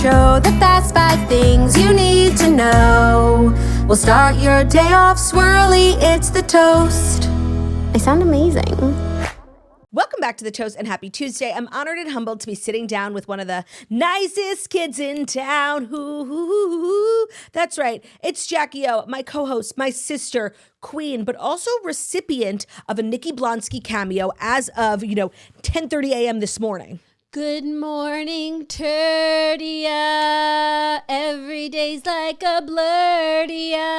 show, the fast 5 things you need to know. We'll start your day off swirly, it's the toast. I sound amazing. Welcome back to The Toast and happy Tuesday. I'm honored and humbled to be sitting down with one of the nicest kids in town. That's right. It's Jackie O, my co-host, my sister, queen, but also recipient of a Nikki Blonsky cameo as of, 10:30 a.m. this morning. Good morning, Turdia. Every day's like a blurdia.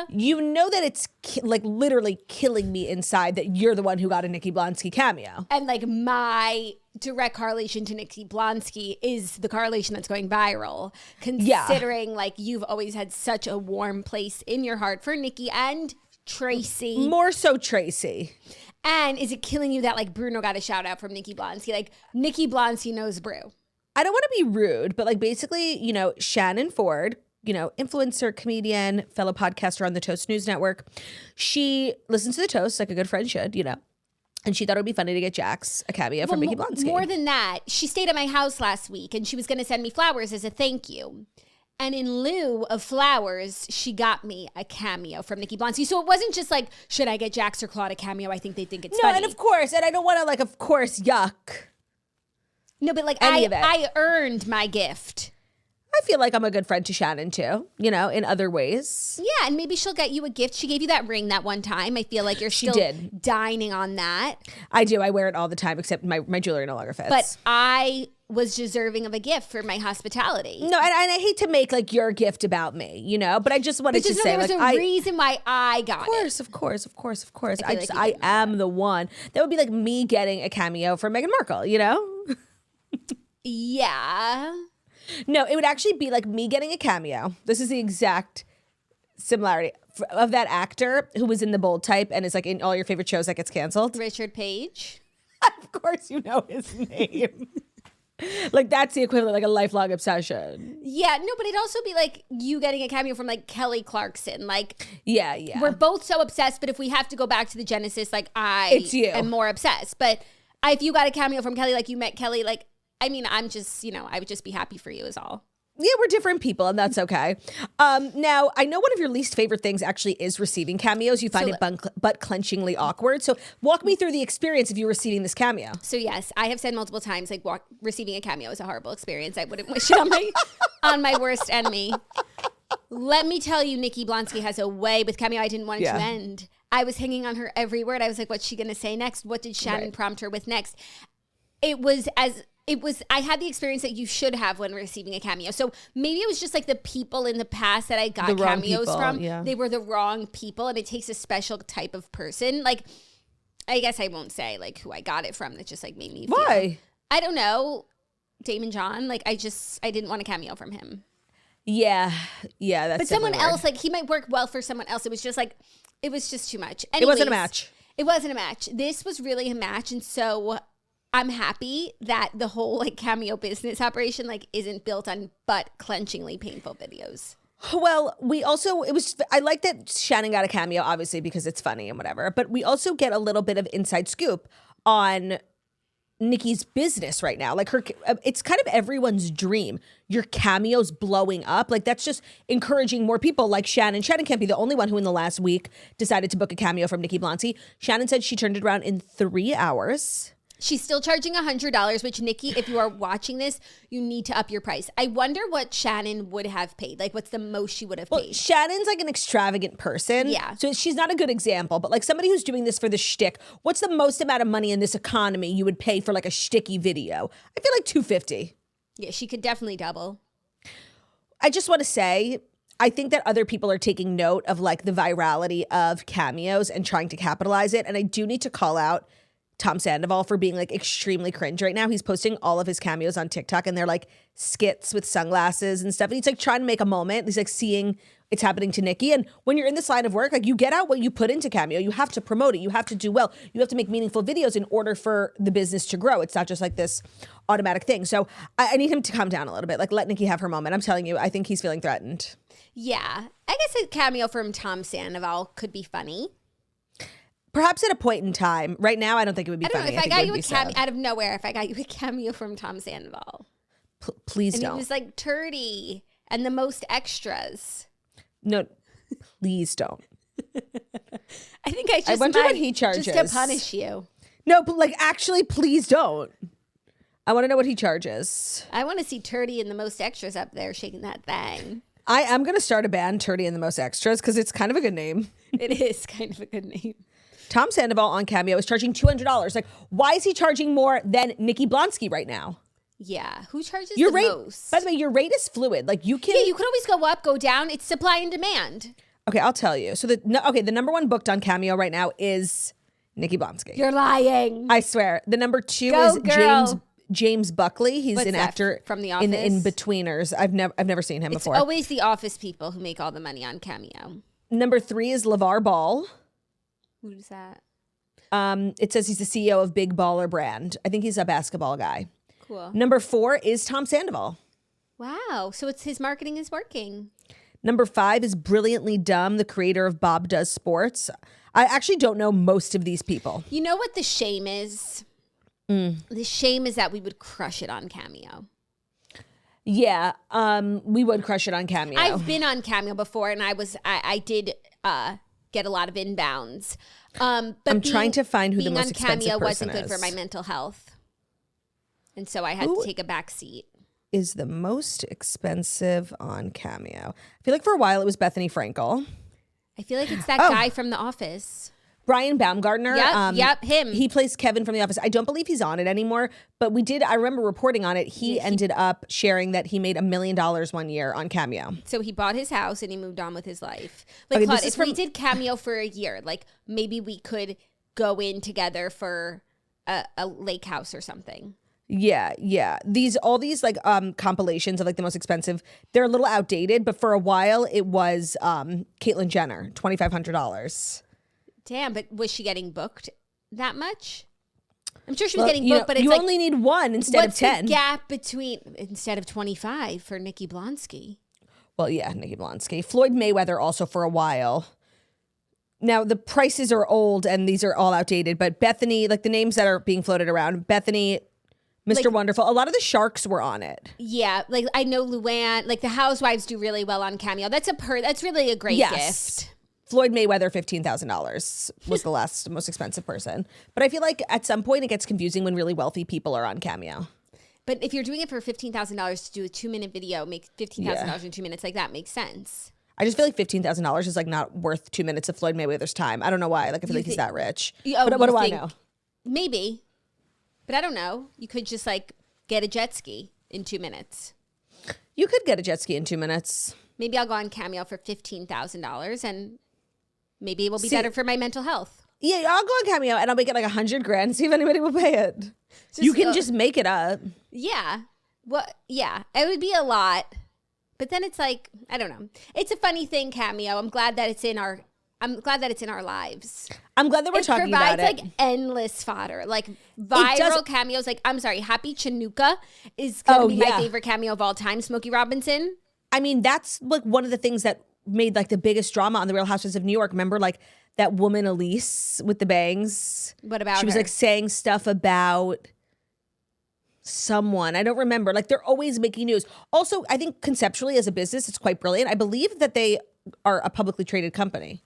You know that it's literally killing me inside that you're the one who got a Nikki Blonsky cameo. And my direct correlation to Nikki Blonsky is the correlation that's going viral. Considering you've always had such a warm place in your heart for Nikki and Tracy. More so Tracy. And is it killing you that Bruno got a shout out from Nikki Blonsky? Nikki Blonsky knows Brew. I don't want to be rude, but basically, Shannon Ford, influencer, comedian, fellow podcaster on the Toast News Network. She listens to the Toast like a good friend should, and she thought it would be funny to get Jax a cameo from Nikki Blonsky. More than that, she stayed at my house last week and she was going to send me flowers as a thank you. And in lieu of flowers, she got me a cameo from Nikki Blonsky. So it wasn't just should I get Jax or Claude a cameo? I think they think it's funny. No, and of course, and I don't want to of course, yuck. No, but I earned my gift. I feel like I'm a good friend to Shannon too, in other ways. Yeah, and maybe she'll get you a gift. She gave you that ring that one time. I feel like you're still dining on that. I do. I wear it all the time, except my jewelry no longer fits. But I was deserving of a gift for my hospitality. No, and I hate to make your gift about me, but I just wanted to say there's a reason why I got it. Of course. I am the one. That would be like me getting a cameo from Meghan Markle, Yeah. No, it would actually be like me getting a cameo. This is the exact similarity of that actor who was in The Bold Type and is in all your favorite shows that gets canceled. Richard Page. Of course you know his name. That's the equivalent, a lifelong obsession. Yeah, no, but it'd also be you getting a cameo from Kelly Clarkson. Yeah. We're both so obsessed, but if we have to go back to the genesis, it's you. am more obsessed. But if you got a cameo from Kelly, you met Kelly, I'm just, I would just be happy for you is all. Yeah, we're different people, and that's okay. Now, I know one of your least favorite things actually is receiving cameos. You find it butt-clenchingly awkward. So walk me through the experience of you receiving this cameo. So yes, I have said multiple times, receiving a cameo is a horrible experience. I wouldn't wish it on my worst enemy. Let me tell you, Nikki Blonsky has a way with cameo. I didn't want it to end. I was hanging on her every word. I was like, what's she going to say next? What did Shannon prompt her with next? I had the experience that you should have when receiving a cameo. So maybe it was just the people in the past that I got cameos from. Yeah. They were the wrong people, and it takes a special type of person. I guess I won't say who I got it from. That just made me feel. Why? I don't know. Damon John. I didn't want a cameo from him. Yeah. That's But someone else, he might work well for someone else. It was just it was just too much. Anyways, it wasn't a match. It wasn't a match. This was really a match, and so I'm happy that the whole cameo business operation isn't built on butt-clenchingly painful videos. Well, I like that Shannon got a cameo, obviously, because it's funny and whatever, but we also get a little bit of inside scoop on Nikki's business right now. It's kind of everyone's dream. Your cameo's blowing up. That's just encouraging more people like Shannon. Shannon can't be the only one who in the last week decided to book a cameo from Nikki Blonsky. Shannon said she turned it around in 3 hours. She's still charging $100, which, Nikki, if you are watching this, you need to up your price. I wonder what Shannon would have paid. What's the most she would have paid? Shannon's an extravagant person. Yeah. So she's not a good example, but somebody who's doing this for the shtick, what's the most amount of money in this economy you would pay for a shticky video? I feel $250. Yeah, she could definitely double. I just want to say, I think that other people are taking note of the virality of cameos and trying to capitalize it. And I do need to call out Tom Sandoval for being extremely cringe right now. He's posting all of his cameos on TikTok and they're skits with sunglasses and stuff. And he's trying to make a moment. He's seeing it's happening to Nikki. And when you're in this line of work, you get out what you put into cameo. You have to promote it. You have to do well. You have to make meaningful videos in order for the business to grow. It's not just this automatic thing. So I need him to calm down a little bit. Let Nikki have her moment. I'm telling you, I think he's feeling threatened. Yeah. I guess a cameo from Tom Sandoval could be funny. Perhaps at a point in time. Right now, I don't think it would be funny. If I got you a cameo out of nowhere, if I got you a cameo from Tom Sandoval. Please And don't. it was like turdy and the most extras. No, please don't. I think I just I wonder what might, he charges. just to punish you. No, but like actually, please don't. I want to know what he charges. I want to see Turdy and the most extras up there shaking that thing. I am going to start a band, Turdy and the Most Extras, because it's kind of a good name. It is kind of a good name. Tom Sandoval on Cameo is charging $200. Like, why is he charging more than Nikki Blonsky right now? Yeah. Who charges Your the rate, most? by the way, your rate is fluid. Like you can. Yeah, you could always go up, go down. It's supply and demand. Okay, I'll tell you. So the number one booked on Cameo right now is Nikki Blonsky. You're lying. I swear. The number two Go, is girl. James Buckley. He's What's an that, actor from The in Office? Inbetweeners. I've never seen him It's before. always the office people who make all the money on Cameo. Number 3 is LeVar Ball. Who's that? It says he's the CEO of Big Baller Brand. I think he's a basketball guy. Cool. Number 4 is Tom Sandoval. Wow. So it's his marketing is working. Number 5 is Brilliantly Dumb, the creator of Bob Does Sports. I actually don't know most of these people. You know what the shame is? The shame is that we would crush it on Cameo. Yeah, we would crush it on Cameo. I've been on Cameo before, and I did get a lot of inbounds. But I'm trying to find who the being most on expensive Cameo person wasn't good for is. my mental health, and so I had to take a back seat. Is the most expensive on Cameo. I feel like for a while it was Bethany Frankel. I feel like it's that guy from The Office. Brian Baumgartner. Yep, him. He plays Kevin from The Office. I don't believe he's on it anymore, but I remember reporting on it. He ended up sharing that he made $1 million one year on Cameo. So he bought his house and he moved on with his life. Like, Okay, Claude, this is if we did Cameo for a year, like maybe we could go in together for a lake house or something. Yeah. All these like compilations of like the most expensive, they're a little outdated, but for a while it was Caitlyn Jenner, $2,500. Damn, but was she getting booked that much? I'm sure she was getting booked, Know, but it's you like, only need one instead of what's 10. the gap between instead of 25 for Nikki Blonsky? Well, yeah, Nikki Blonsky. Floyd Mayweather also for a while. Now, the prices are old and these are all outdated, but Bethany, like the names that are being floated around, Bethany, Mr. Like, Wonderful, a lot of the sharks were on it. Yeah, like I know Luann, like the housewives do really well on Cameo. That's really a great gift. Floyd Mayweather, $15,000 was the last most expensive person. But I feel like at some point it gets confusing when really wealthy people are on Cameo. But if you're doing it for $15,000 to do a 2-minute video, make $15,000 in 2 minutes, like that makes sense. I just feel like $15,000 is like not worth 2 minutes of Floyd Mayweather's time. I don't know why. Like I feel like he's that rich. But what do I know? Maybe. But I don't know. You could just like get a jet ski in 2 minutes. You could get a jet ski in 2 minutes. Maybe I'll go on Cameo for $15,000 and maybe it will be better for my mental health. Yeah, I'll go on Cameo and I'll make it like $100,000 and see if anybody will pay it. You can just make it up. Yeah. Well, yeah. It would be a lot. But then it's like, I don't know. It's a funny thing, Cameo. I'm glad that it's in our lives. I'm glad that we're talking about it. It provides like endless fodder, like viral cameos. Like, I'm sorry, Happy Chinooka is going to be my favorite cameo of all time. Smokey Robinson. I mean, that's like one of the things that made like the biggest drama on The Real Housewives of New York. Remember like that woman Elise with the bangs? What about her? She was like saying stuff about someone. I don't remember. Like they're always making news. Also, I think conceptually as a business, it's quite brilliant. I believe that they are a publicly traded company.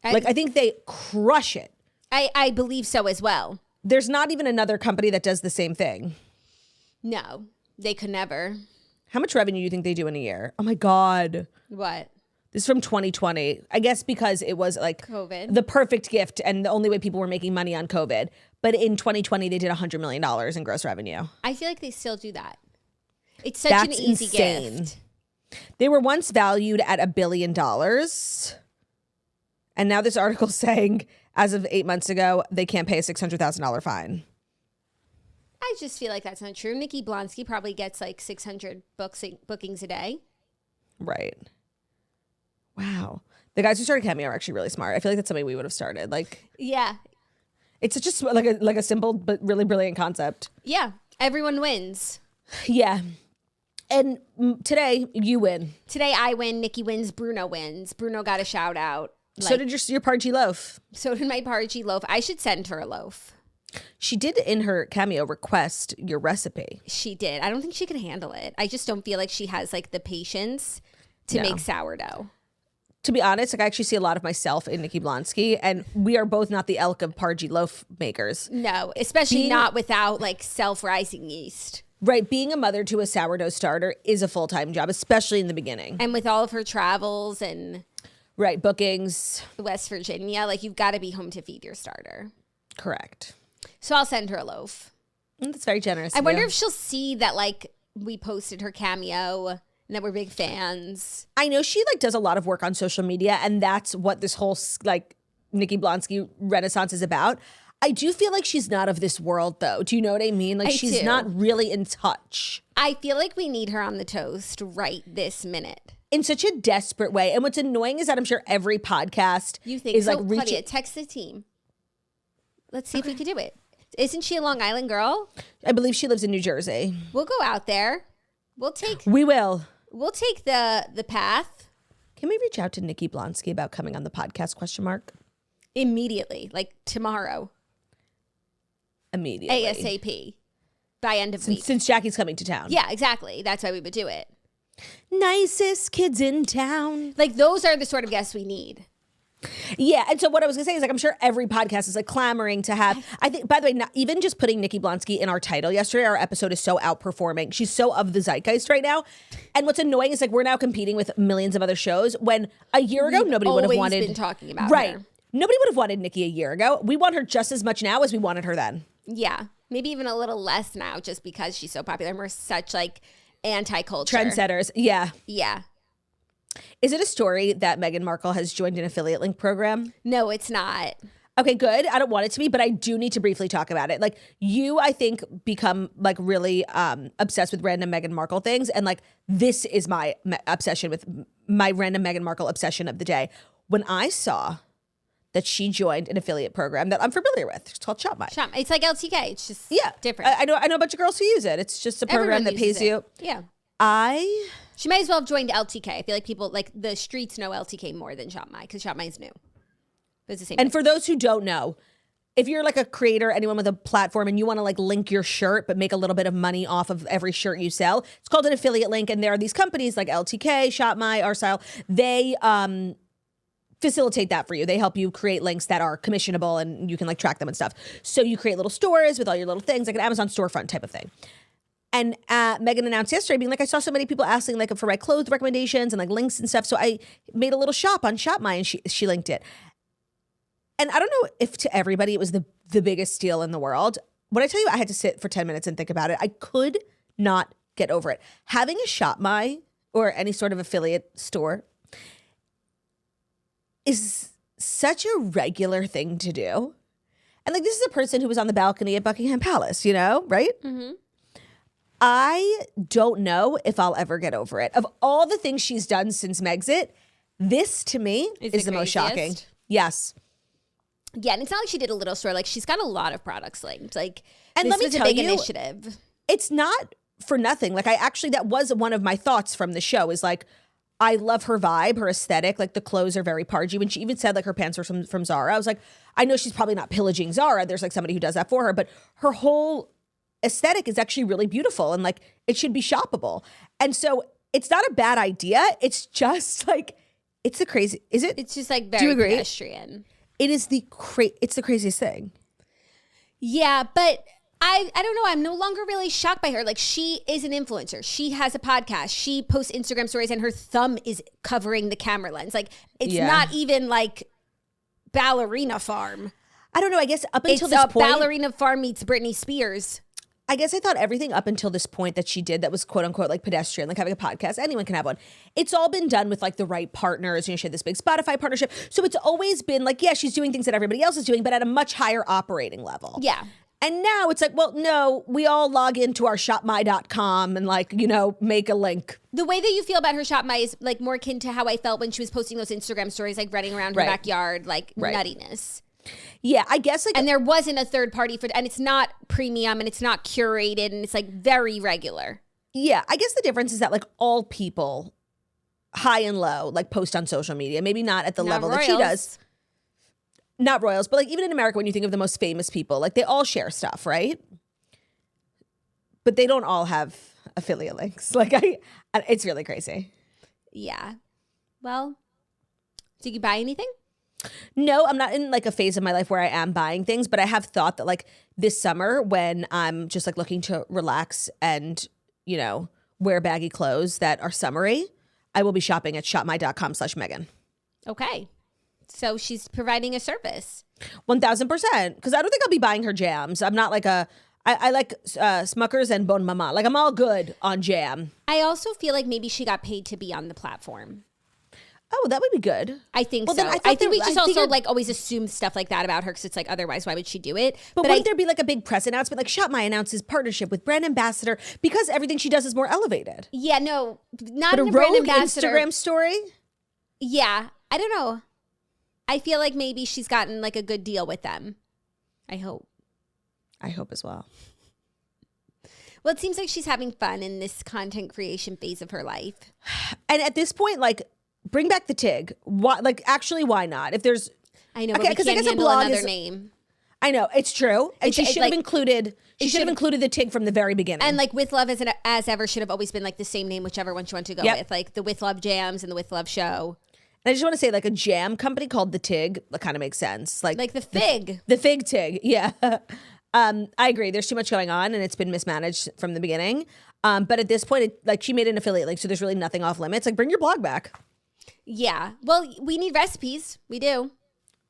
I think they crush it. I believe so as well. There's not even another company that does the same thing. No, they could never. How much revenue do you think they do in a year? Oh my God. What? This is from 2020. I guess because it was like COVID. The perfect gift and the only way people were making money on COVID. But in 2020, they did $100 million in gross revenue. I feel like they still do that. It's such an easy insane. gift. They were once valued at $1 billion. And now this article's saying, as of 8 months ago, they can't pay a $600,000 fine. I just feel like that's not true. Nikki Blonsky probably gets like 600 bookings a day. Right. Wow. The guys who started Cameo are actually really smart. I feel like that's something we would have started. Like, yeah. It's such a like a simple but really brilliant concept. Yeah. Everyone wins. Yeah. And today you win. Today I win. Nikki wins. Bruno wins. Bruno got a shout out. So did your Parchi loaf. So did my Parchi loaf. I should send her a loaf. She did in her cameo request your recipe. She did. I don't think she could handle it. I just don't feel like she has like the patience to make sourdough. To be honest, like I actually see a lot of myself in Nikki Blonsky, and we are both not the elk of pargy loaf makers. No, especially not without like self-rising yeast. Right. Being a mother to a sourdough starter is a full-time job, especially in the beginning. And with all of her travels and right, bookings. West Virginia, like you've got to be home to feed your starter. Correct. So I'll send her a loaf. That's very generous. I wonder if she'll see that like we posted her cameo and that we're big fans. I know she like does a lot of work on social media, and that's what this whole like Nikki Blonsky renaissance is about. I do feel like she's not of this world, though. Do you know what I mean? Like, she's not really in touch. I feel like we need her on the toast right this minute. In such a desperate way. And what's annoying is that I'm sure every podcast is like reaching. Claudia, text the team. Let's see if we could do it. Isn't she a Long Island girl? I believe she lives in New Jersey. We'll go out there. We will. We'll take the path. Can we reach out to Nikki Blonsky about coming on the podcast, ? Immediately, like tomorrow. Immediately. ASAP. By end of week. Since Jackie's coming to town. Yeah, exactly. That's why we would do it. Nicest kids in town. Like, those are the sort of guests we need. Yeah, and so what I was gonna say is like I'm sure every podcast is like clamoring to have. I think, by the way, not even just putting Nikki Blonsky in our title yesterday, our episode is so outperforming. She's so of the zeitgeist right now. And what's annoying is like we're now competing with millions of other shows when a year ago nobody would have wanted. Been talking about right. her. Nobody would have wanted Nikki a year ago. We want her just as much now as we wanted her then. Yeah, maybe even a little less now, just because she's so popular and we're such like anti-culture trendsetters. Yeah. Yeah. Is it a story that Meghan Markle has joined an affiliate link program? No, it's not. Okay, good. I don't want it to be, but I do need to briefly talk about it. Like you, I think, become like really obsessed with random Meghan Markle things. And like this is my obsession with my random Meghan Markle obsession of the day. When I saw that she joined an affiliate program that I'm familiar with. It's called Shop My. It's like LTK. It's just different. I know a bunch of girls who use it. It's just a program that pays you. Yeah. She may as well have joined LTK. I feel like people, like the streets know LTK more than Shop My because Shop My is new. But it's the same. And for those who don't know, if you're like a creator, anyone with a platform, and you want to like link your shirt but make a little bit of money off of every shirt you sell, it's called an affiliate link. And there are these companies like LTK, Shop My, Our Style. They facilitate that for you. They help you create links that are commissionable and you can like track them and stuff. So you create little stores with all your little things, like an Amazon storefront type of thing. And Meghan announced yesterday being like, I saw so many people asking like for my clothes recommendations and like links and stuff. So I made a little shop on Shop My and she linked it. And I don't know if to everybody it was the biggest deal in the world. When I tell you I had to sit for 10 minutes and think about it, I could not get over it. Having a Shop My or any sort of affiliate store is such a regular thing to do. And like, this is a person who was on the balcony at Buckingham Palace, you know, right? Mm-hmm. I don't know if I'll ever get over it. Of all the things she's done since Megxit, this to me is the most shocking. Yes. Yeah, and it's not like she did a little store. Like, she's got a lot of products linked. Like, and this let me was tell a big you, initiative. It's not for nothing. Like, that was one of my thoughts from the show is like, I love her vibe, her aesthetic. Like the clothes are very pargy. When she even said like her pants were from Zara, I was like, I know she's probably not pillaging Zara. There's like somebody who does that for her, but her whole aesthetic is actually really beautiful and like it should be shoppable. And so it's not a bad idea. It's just like, it's the crazy, is it? It's just like very pedestrian. It is it's the craziest thing. Yeah, but I don't know. I'm no longer really shocked by her. Like, she is an influencer. She has a podcast. She posts Instagram stories and her thumb is covering the camera lens. Like, it's not even like Ballerina Farm. I don't know. I guess up until this point, Ballerina Farm meets Britney Spears. I guess I thought everything up until this point that she did that was quote unquote like pedestrian, like having a podcast. Anyone can have one. It's all been done with like the right partners. You know, she had this big Spotify partnership. So it's always been like, yeah, she's doing things that everybody else is doing, but at a much higher operating level. Yeah. And now it's like, well, no, we all log into our shopmy.com and like, you know, make a link. The way that you feel about her Shop My is like more akin to how I felt when she was posting those Instagram stories, like running around her backyard, like nuttiness. Yeah, I guess like, and there wasn't a third party for, and it's not premium and it's not curated and it's like very regular. Yeah, I guess the difference is that like all people, high and low, like post on social media, maybe not at the level that she does. not royals, but like even in America, when you think of the most famous people, like they all share stuff, right? But they don't all have affiliate links. Like it's really crazy. Yeah. Well, did you buy anything? No, I'm not in like a phase of my life where I am buying things, but I have thought that like this summer when I'm just like looking to relax and, you know, wear baggy clothes that are summery, I will be shopping at shopmy.com/Megan. Okay. So she's providing a service. 1,000%. Because I don't think I'll be buying her jams. I'm not like I like Smuckers and Bon Mama. Like I'm all good on jam. I also feel like maybe she got paid to be on the platform. Oh, that would be good. I think well, so. Then I think we just also like always assume stuff like that about her because it's like otherwise why would she do it? But wouldn't there be like a big press announcement like Shop My announces partnership with brand ambassador because everything she does is more elevated? Yeah, no, not but in a a brand rogue ambassador. Instagram story? Yeah, I don't know. I feel like maybe she's gotten like a good deal with them. I hope. I hope as well. Well, it seems like she's having fun in this content creation phase of her life. And at this point, like, bring back the TIG. Why? Like, actually, why not? If there's, I know, but we can't handle another name. I know it's true, and she should have like, included. She should have included the TIG from the very beginning. And like With Love as ever should have always been like the same name, whichever one she wanted to go with, like the With Love Jams and the With Love Show. And I just want to say, like a jam company called the TIG, that kind of makes sense. Like the Fig, the Fig TIG, yeah. I agree. There's too much going on, and it's been mismanaged from the beginning. But at this point, like she made an affiliate link, so there's really nothing off limits. Like, bring your blog back. Yeah. Well, we need recipes. We do.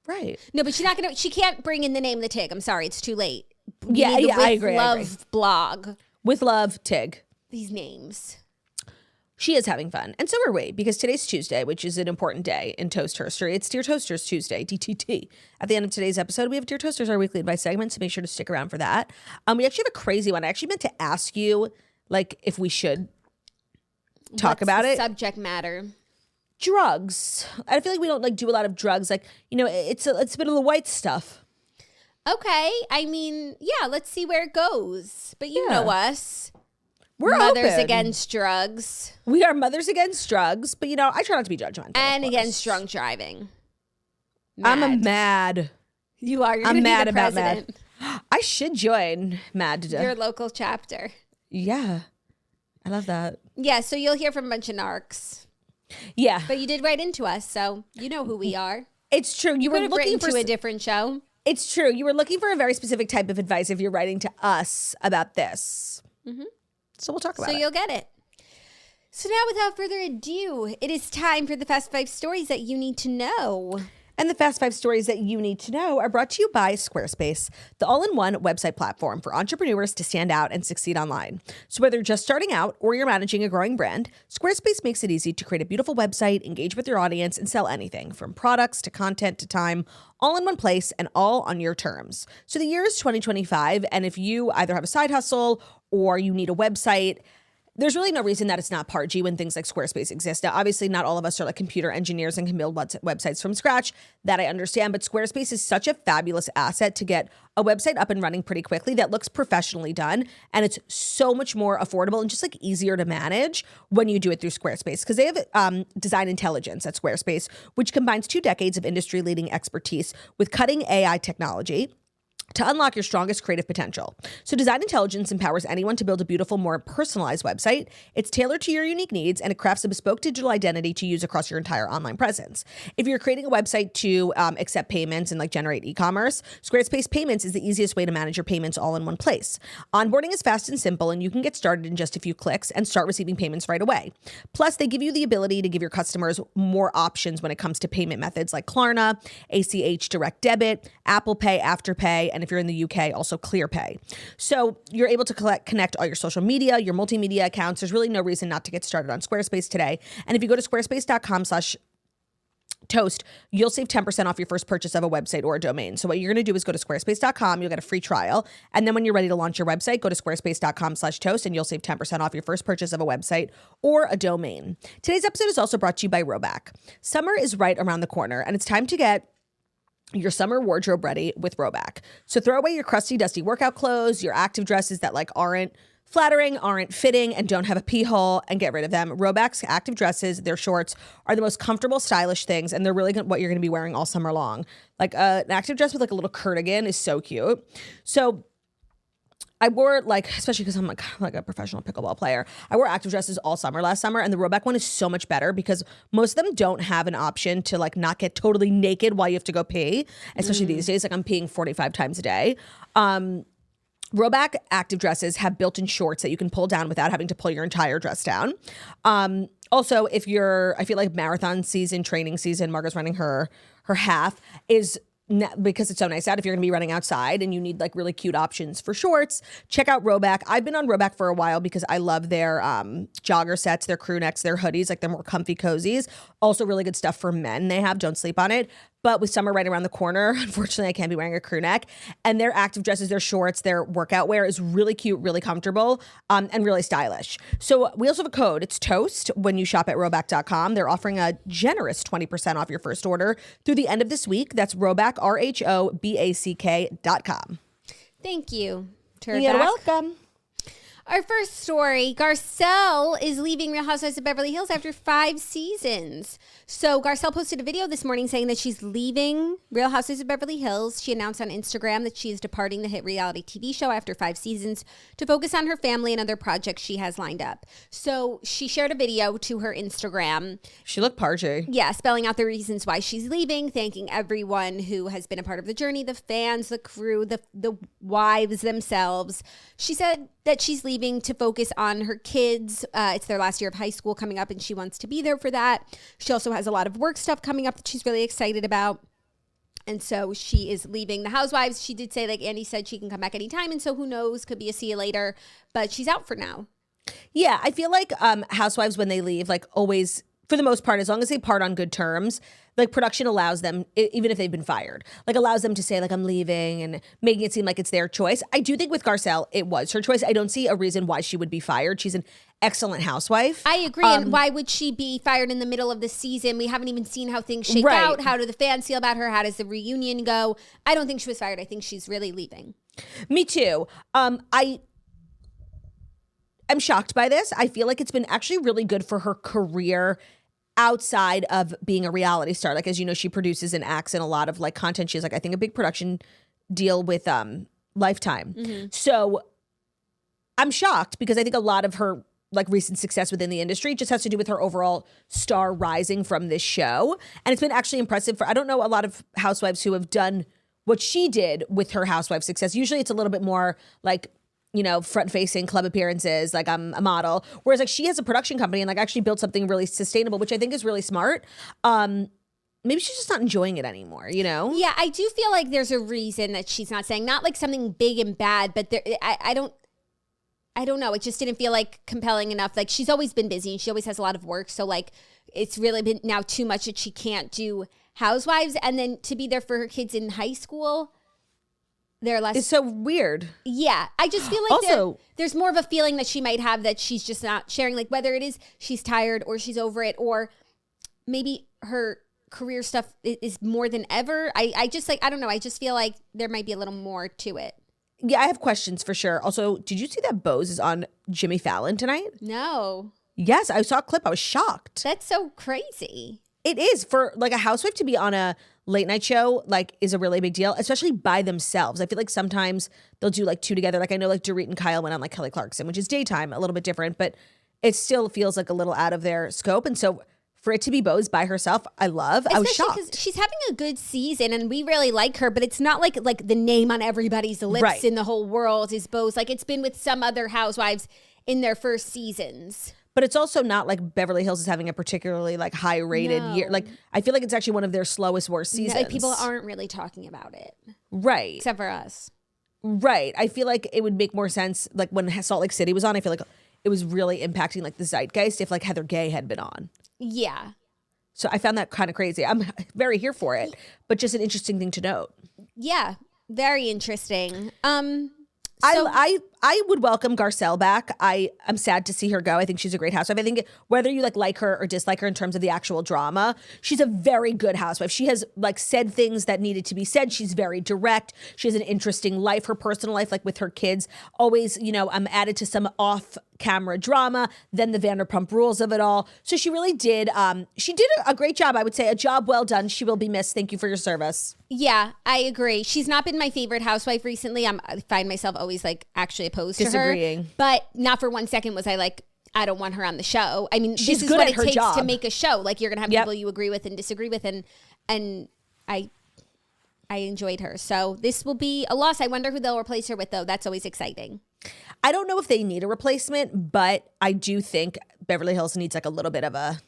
Right. No, but she's not gonna. She can't bring in the name the TIG. I'm sorry, it's too late. Yeah, I agree. With Love blog. With Love TIG. These names. She is having fun. And so are we, because today's Tuesday, which is an important day in toast history. It's Dear Toasters Tuesday, DTT. At the end of today's episode, we have Dear Toasters, our weekly advice segment, so make sure to stick around for that. We actually have a crazy one. I actually meant to ask you, like, if we should talk about it. Subject matter. Drugs. I feel like we don't, like, do a lot of drugs. Like, you know, it's a bit of the white stuff. Okay. I mean, yeah, let's see where it goes. But you know us. We're mothers open. against drugs. We are mothers against drugs, but you know, I try not to be judgmental. And against drunk driving. I'm mad. You are. You're I'm mad be the about president. mad. I should join Mad. Your local chapter. Yeah. I love that. Yeah, so you'll hear from a bunch of narcs. Yeah. But you did write into us, so you know who we are. It's true. You were looking for a different show. It's true. You were looking for a very specific type of advice if you're writing to us about this. Mm-hmm. So we'll talk about it. So you'll get it. So now, without further ado, it is time for the Fast 5 stories that you need to know. And the Fast 5 stories that you need to know are brought to you by Squarespace, the all-in-one website platform for entrepreneurs to stand out and succeed online. So whether you're just starting out or you're managing a growing brand, Squarespace makes it easy to create a beautiful website, engage with your audience, and sell anything from products to content to time, all in one place and all on your terms. So the year is 2025, and if you either have a side hustle or you need a website, there's really no reason that it's not part G when things like Squarespace exist. Now, obviously, not all of us are like computer engineers and can build websites from scratch. That I understand, but Squarespace is such a fabulous asset to get a website up and running pretty quickly that looks professionally done, and it's so much more affordable and just like easier to manage when you do it through Squarespace, because they have design intelligence at Squarespace, which combines 2 decades of industry-leading expertise with cutting AI technology to unlock your strongest creative potential. So Design Intelligence empowers anyone to build a beautiful, more personalized website. It's tailored to your unique needs, and it crafts a bespoke digital identity to use across your entire online presence. If you're creating a website to accept payments and like generate e-commerce, Squarespace Payments is the easiest way to manage your payments all in one place. Onboarding is fast and simple, and you can get started in just a few clicks and start receiving payments right away. Plus, they give you the ability to give your customers more options when it comes to payment methods like Klarna, ACH Direct Debit, Apple Pay, Afterpay, and if you're in the UK, also ClearPay. So you're able to connect all your social media, your multimedia accounts. There's really no reason not to get started on Squarespace today. And if you go to squarespace.com/toast, you'll save 10% off your first purchase of a website or a domain. So what you're going to do is go to squarespace.com, you'll get a free trial. And then when you're ready to launch your website, go to squarespace.com/toast and you'll save 10% off your first purchase of a website or a domain. Today's episode is also brought to you by RHOBH. Summer is right around the corner, and it's time to get your summer wardrobe ready with RHOBH. So throw away your crusty, dusty workout clothes, your active dresses that like aren't flattering, aren't fitting, and don't have a pee hole, and get rid of them. RHOBH's active dresses, their shorts, are the most comfortable, stylish things, and they're really what you're going to be wearing all summer long. Like an active dress with like a little cardigan is so cute. So I wore like, especially because I'm like a professional pickleball player, I wore active dresses all summer last summer, and the RHOBH one is so much better because most of them don't have an option to like not get totally naked while you have to go pee, especially these days. Like I'm peeing 45 times a day. RHOBH active dresses have built-in shorts that you can pull down without having to pull your entire dress down. Also, I feel like marathon season, training season, Margot's running her half is because it's so nice out. If you're going to be running outside and you need like really cute options for shorts, check out RHOBH. I've been on RHOBH for a while because I love their jogger sets, their crew necks, their hoodies, like they're more comfy cozies. Also really good stuff for men they have. Don't sleep on it. But with summer right around the corner, unfortunately, I can't be wearing a crew neck. And their active dresses, their shorts, their workout wear is really cute, really comfortable, and really stylish. So we also have a code. It's TOAST when you shop at RHOBH.com. They're offering a generous 20% off your first order through the end of this week. That's RHOBH, RHOBACK.com. Thank you. You're welcome. Our first story, Garcelle is leaving Real Housewives of Beverly Hills after 5 seasons. So Garcelle posted a video this morning saying that she's leaving Real Housewives of Beverly Hills. She announced on Instagram that she is departing the hit reality TV show after 5 seasons to focus on her family and other projects she has lined up. So she shared a video to her Instagram. She looked parchy. Yeah, spelling out the reasons why she's leaving, thanking everyone who has been a part of the journey, the fans, the crew, the wives themselves. She said that she's leaving to focus on her kids. It's their last year of high school coming up, and she wants to be there for that. She also has a lot of work stuff coming up that she's really excited about. And so she is leaving the Housewives. She did say, like Andy said, she can come back anytime. And so who knows, could be a see you later. But she's out for now. Yeah, I feel like Housewives, when they leave, like always, for the most part, as long as they part on good terms, like production allows them, even if they've been fired, like allows them to say like, I'm leaving and making it seem like it's their choice. I do think with Garcelle, it was her choice. I don't see a reason why she would be fired. She's an excellent housewife. I agree. And why would she be fired in the middle of the season? We haven't even seen how things shake out. How do the fans feel about her? How does the reunion go? I don't think she was fired. I think she's really leaving. Me too. I'm shocked by this. I feel like it's been actually really good for her career outside of being a reality star. Like, as you know, she produces and acts in a lot of like content. She has like, I think, a big production deal with Lifetime. Mm-hmm. So I'm shocked because I think a lot of her like recent success within the industry just has to do with her overall star rising from this show. And it's been actually impressive I don't know a lot of housewives who have done what she did with her housewife success. Usually it's a little bit more like, you know, front-facing club appearances, like I'm a model. Whereas like she has a production company and like actually built something really sustainable, which I think is really smart. Maybe she's just not enjoying it anymore, you know? Yeah, I do feel like there's a reason that she's not saying, not like something big and bad, but I don't know. It just didn't feel like compelling enough. Like she's always been busy and she always has a lot of work. So like it's really been now too much that she can't do Housewives. And then to be there for her kids in high school, they're less. It's so weird. Yeah. I just feel like also, there's more of a feeling that she might have that she's just not sharing, like whether it is she's tired or she's over it, or maybe her career stuff is more than ever. I just like, I don't know. I just feel like there might be a little more to it. Yeah, I have questions for sure. Also, did you see that Bose is on Jimmy Fallon tonight? No. Yes, I saw a clip. I was shocked. That's so crazy. It is. For like a housewife to be on a late night show, like, is a really big deal, especially by themselves. I feel like sometimes they'll do like 2 together. Like I know like Dorit and Kyle went on like Kelly Clarkson, which is daytime, a little bit different, but it still feels like a little out of their scope. And so for it to be Bose by herself, I love. Especially, I was shocked. Because she's having a good season and we really like her, but it's not like the name on everybody's lips in the whole world is Bose. Like it's been with some other housewives in their first seasons. But it's also not like Beverly Hills is having a particularly like high rated year. Like I feel like it's actually one of their slowest, worst seasons. No, like people aren't really talking about it. Right. Except for us. Right. I feel like it would make more sense like when Salt Lake City was on. I feel like it was really impacting like the zeitgeist if like Heather Gay had been on. Yeah. So I found that kind of crazy. I'm very here for it, but just an interesting thing to note. Yeah. Very interesting. I I would welcome Garcelle back. I'm sad to see her go. I think she's a great housewife. I think whether you like her or dislike her in terms of the actual drama, she's a very good housewife. She has like said things that needed to be said. She's very direct. She has an interesting life. Her personal life, like with her kids, always, I'm added to some off-camera drama, then the Vanderpump Rules of it all. So she really did. She did a great job. I would say a job well done. She will be missed. Thank you for your service. Yeah, I agree. She's not been my favorite housewife recently. I find myself always like actually opposed Disagreeing. to her. But not for 1 second was I like, I don't want her on the show. I mean, She's this is good what at it her takes job. to make a show. Like you're gonna have people you agree with and disagree with, and I enjoyed her. So this will be a loss. I wonder who they'll replace her with, though. That's always exciting. I don't know if they need a replacement, but I do think Beverly Hills needs like a little bit of a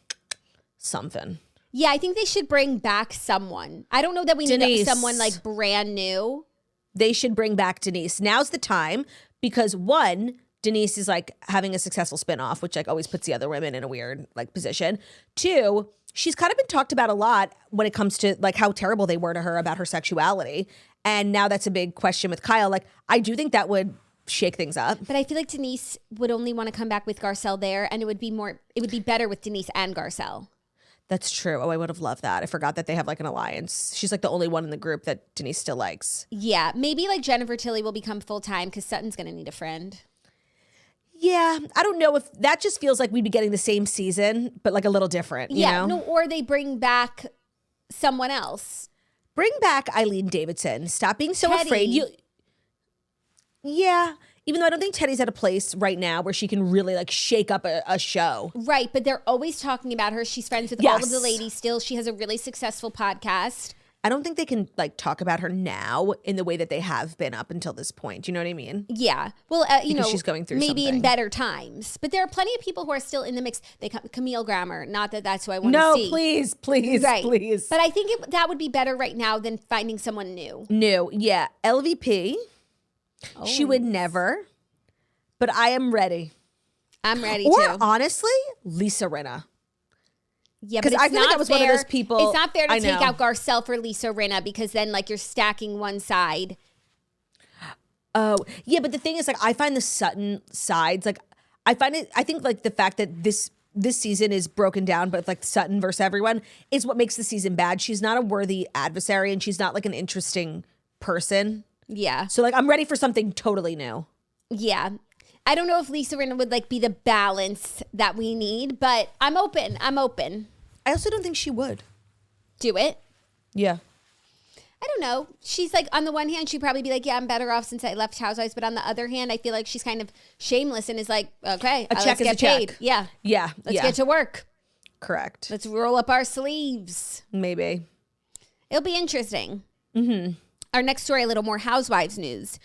something. Yeah, I think they should bring back someone. I don't know that we need someone like brand new. They should bring back Denise. Now's the time because one, Denise is like having a successful spinoff, which like always puts the other women in a weird like position. Two, she's kind of been talked about a lot when it comes to like how terrible they were to her about her sexuality. And now that's a big question with Kyle. Like, I do think that would shake things up. But I feel like Denise would only want to come back with Garcelle there, and it would be better with Denise and Garcelle. That's true. Oh, I would have loved that. I forgot that they have like an alliance. She's like the only one in the group that Denise still likes. Yeah, maybe like Jennifer Tilly will become full-time because Sutton's going to need a friend. Yeah, I don't know if that just feels like we'd be getting the same season, but like a little different. You know? No, or they bring back someone else. Bring back Eileen Davidson. Stop being so Teddy. afraid. Yeah, even though I don't think Teddy's at a place right now where she can really like shake up a show. Right, but they're always talking about her. She's friends with all of the ladies still. She has a really successful podcast. I don't think they can like talk about her now in the way that they have been up until this point. You know what I mean? Yeah. Well, she's going through maybe something. in better times. But there are plenty of people who are still in the mix. Camille Grammer. Not that that's who I want to see. No, please. But I think that would be better right now than finding someone new. New, yeah. LVP. Oh. She would never. But I am ready. I'm ready or too. Honestly, Lisa Rinna. Yeah, but I feel like that was one of those people. It's not fair to take out Garcelle for Lisa Rinna because then like you're stacking one side. Oh, yeah, but the thing is like I find the Sutton sides like I think like the fact that this season is broken down, but like Sutton versus everyone is what makes the season bad. She's not a worthy adversary and she's not like an interesting person. Yeah. So like I'm ready for something totally new. Yeah. I don't know if Lisa Rinna would like be the balance that we need, but I'm open. I also don't think she would. Do it. Yeah. I don't know. She's like, on the one hand, she'd probably be like, yeah, I'm better off since I left Housewives. But on the other hand, I feel like she's kind of shameless and is like, okay, let's get paid. Yeah. Yeah. Let's get to work. Correct. Let's roll up our sleeves. Maybe. It'll be interesting. Mm-hmm. Our next story, a little more Housewives news.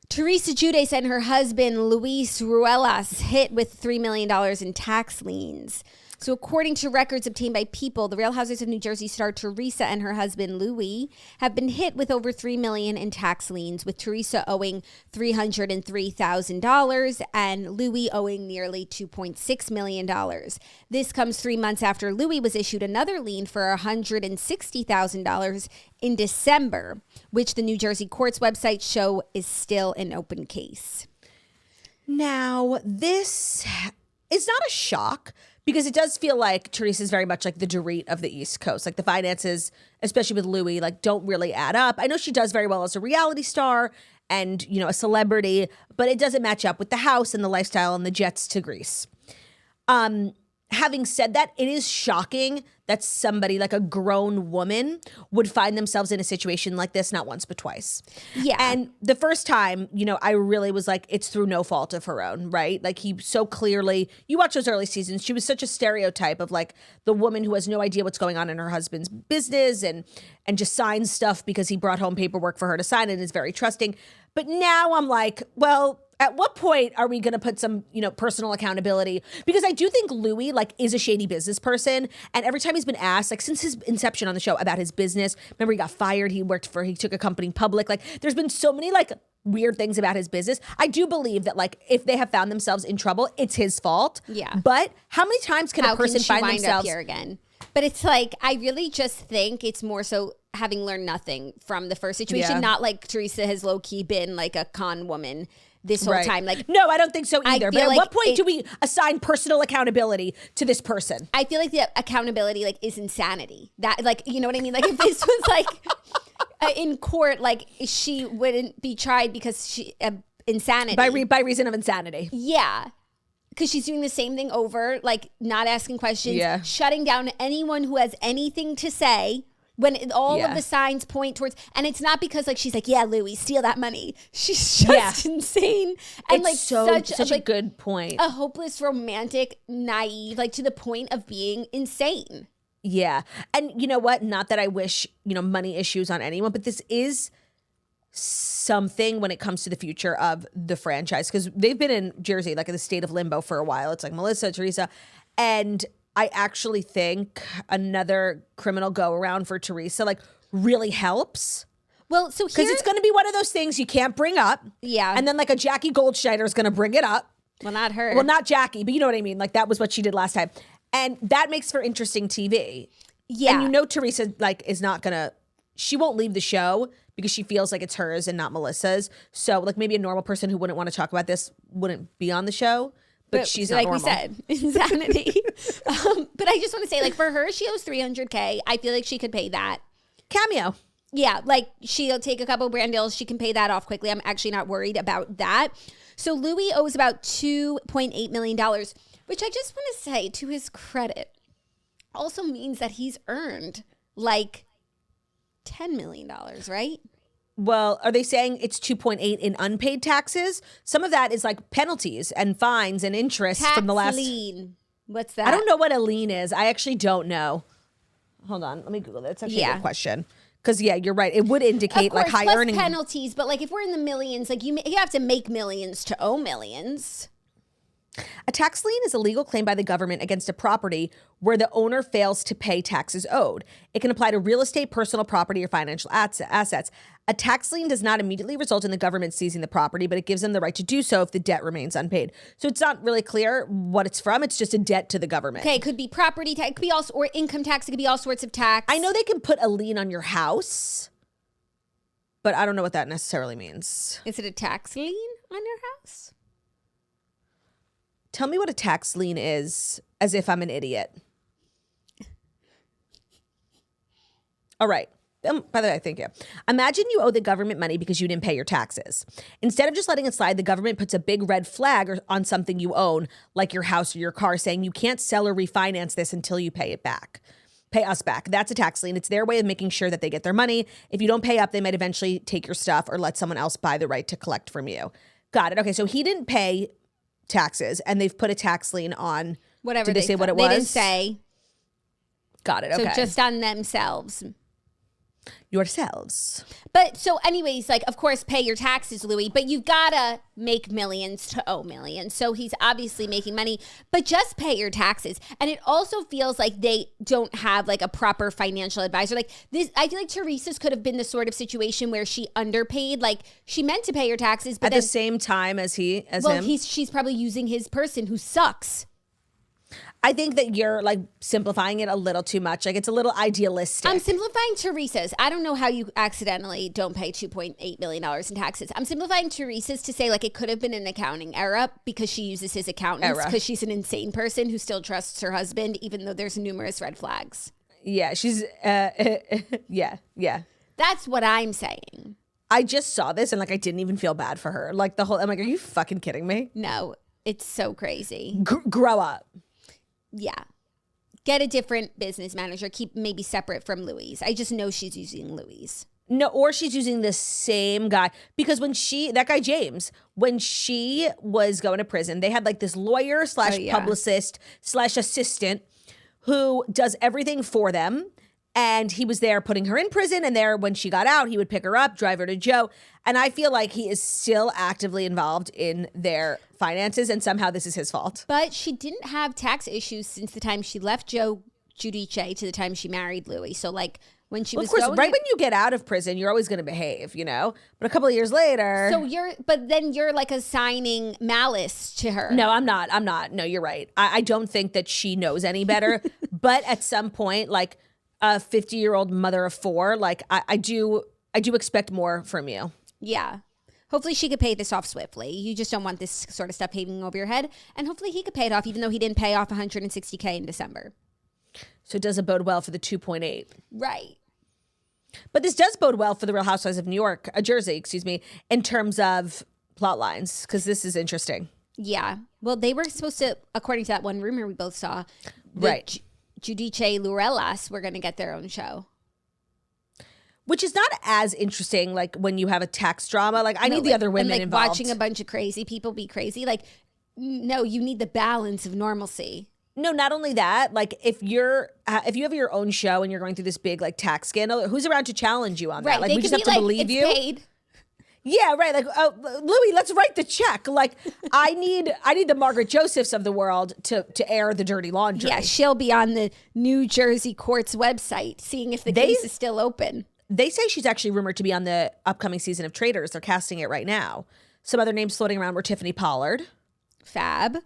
Teresa Giudice and her husband, Luis Ruelas, hit with $3 million in tax liens. So according to records obtained by People, the Real Housewives of New Jersey star Teresa and her husband, Louis, have been hit with over $3 million in tax liens, with Teresa owing $303,000 and Louis owing nearly $2.6 million. This comes 3 months after Louis was issued another lien for $160,000 in December, which the New Jersey courts website show is still an open case. Now, this is not a shock because it does feel like Teresa is very much like the Dorit of the East Coast. Like the finances, especially with Louis, like don't really add up. I know she does very well as a reality star and, a celebrity, but it doesn't match up with the house and the lifestyle and the jets to Greece. Having said that, it is shocking that somebody like a grown woman would find themselves in a situation like this, not once, but twice. Yeah. And the first time, I really was like, it's through no fault of her own, right? Like he so clearly, you watch those early seasons, she was such a stereotype of like the woman who has no idea what's going on in her husband's business and just signs stuff because he brought home paperwork for her to sign and is very trusting. But now I'm like, well, at what point are we going to put some, personal accountability? Because I do think Louis like is a shady business person. And every time he's been asked, like since his inception on the show about his business, remember he got fired, he took a company public. Like there's been so many like weird things about his business. I do believe that like if they have found themselves in trouble, it's his fault. Yeah. But how many times can a person find wind themselves up here again? But it's like, I really just think it's more so having learned nothing from the first situation, not like Teresa has low key been like a con woman. this whole time. Like, no, I don't think so either. But at like what point do we assign personal accountability to this person? I feel like the accountability like is insanity. That like, you know what I mean? Like if this was like in court, like she wouldn't be tried because she insanity by reason of insanity. Yeah. Because she's doing the same thing over, like not asking questions, shutting down anyone who has anything to say. When all of the signs point towards, and it's not because like she's like, yeah, Louis, steal that money. She's just insane, and it's like such a good point. A hopeless, romantic, naive, like to the point of being insane. Yeah, and you know what? Not that I wish money issues on anyone, but this is something when it comes to the future of the franchise, because they've been in Jersey, like in the state of limbo for a while. It's like Melissa, Teresa, and I actually think another criminal go around for Teresa like really helps. Well, so because it's going to be one of those things you can't bring up. Yeah. And then like a Jackie Goldschneider is going to bring it up. Well, not her. Well, not Jackie, but you know what I mean? Like that was what she did last time. And that makes for interesting TV. Yeah. And Teresa like is not going to, she won't leave the show because she feels like it's hers and not Melissa's. So like maybe a normal person who wouldn't want to talk about this wouldn't be on the show. But she's not like normal. We said, insanity. But I just want to say, like, for her, she owes $300K. I feel like she could pay that. Cameo. Yeah, like she'll take a couple brand deals. She can pay that off quickly. I'm actually not worried about that. So Louis owes about $2.8 million, which I just want to say, to his credit, also means that he's earned like $10 million, right? Well, are they saying it's 2.8 in unpaid taxes? Some of that is like penalties and fines and interest from the last lien. What's that? I don't know what a lien is. I actually don't know. Hold on, let me Google that. It's actually a good question. Because you're right. It would indicate like high plus earning penalties, but like if we're in the millions, like you have to make millions to owe millions. A tax lien is a legal claim by the government against a property where the owner fails to pay taxes owed. It can apply to real estate, personal property, or financial assets. A tax lien does not immediately result in the government seizing the property, but it gives them the right to do so if the debt remains unpaid. So it's not really clear what it's from. It's just a debt to the government. Okay, it could be property tax, it could be also, or income tax. It could be all sorts of tax. I know they can put a lien on your house, but I don't know what that necessarily means. Is it a tax lien on your house? Tell me what a tax lien is, as if I'm an idiot. All right. By the way, thank you. Imagine you owe the government money because you didn't pay your taxes. Instead of just letting it slide, the government puts a big red flag on something you own, like your house or your car, saying you can't sell or refinance this until you pay it back. Pay us back. That's a tax lien. It's their way of making sure that they get their money. If you don't pay up, they might eventually take your stuff or let someone else buy the right to collect from you. Got it. Okay, so he didn't pay taxes and they've put a tax lien on whatever. Did they say what it was? They didn't say. Got it. Okay. So just on themselves. Yourselves. But so anyways, like, of course, pay your taxes, Louis, but you've got to make millions to owe millions. So he's obviously making money, but just pay your taxes. And it also feels like they don't have like a proper financial advisor. Like this, I feel like Teresa's could have been the sort of situation where she underpaid. Like she meant to pay her taxes, but at the same time as him. She's probably using his person who sucks. I think that you're like simplifying it a little too much. Like it's a little idealistic. I'm simplifying Teresa's. I don't know how you accidentally don't pay $2.8 million in taxes. I'm simplifying Teresa's to say like it could have been an accounting error because she uses his accountants because she's an insane person who still trusts her husband even though there's numerous red flags. Yeah, she's yeah. That's what I'm saying. I just saw this and like I didn't even feel bad for her. Like I'm like, are you fucking kidding me? No, it's so crazy. Grow up. Yeah. Get a different business manager. Keep maybe separate from Louise. I just know she's using Louise. No, or she's using the same guy. Because that guy James, when she was going to prison, they had like this lawyer / publicist / assistant who does everything for them. And he was there putting her in prison. And there, when she got out, he would pick her up, drive her to Joe. And I feel like he is still actively involved in their finances. And somehow this is his fault. But she didn't have tax issues since the time she left Joe Giudice to the time she married Louis. So like when she was of course, right when you get out of prison, you're always going to behave, you know? But a couple of years later. So then you're like assigning malice to her. No, I'm not. No, you're right. I don't think that she knows any better. But at some point, like, a 50-year-old mother of 4, like I do expect more from you. Yeah. Hopefully she could pay this off swiftly. You just don't want this sort of stuff hanging over your head. And hopefully he could pay it off, even though he didn't pay off $160K in December. So it doesn't bode well for the 2.8. Right. But this does bode well for the Real Housewives of New York, Jersey, excuse me, in terms of plot lines, because this is interesting. Yeah. Well, they were supposed to, according to that one rumor we both saw, right. Giudice Ruelas were going to get their own show. Which is not as interesting, like, when you have a tax drama. Like, I need the other women involved. Watching a bunch of crazy people be crazy. Like, no, you need the balance of normalcy. No, not only that. Like, if you have your own show and you're going through this big, like, tax scandal, who's around to challenge you on that? Like, we just have to believe you. Paid. Yeah, right. Like, oh, Louis, let's write the check. Like, I need the Margaret Josephs of the world to air the dirty laundry. Yeah, she'll be on the New Jersey court's website seeing if the case is still open. They say she's actually rumored to be on the upcoming season of Traitors. They're casting it right now. Some other names floating around were Tiffany Pollard, Fab,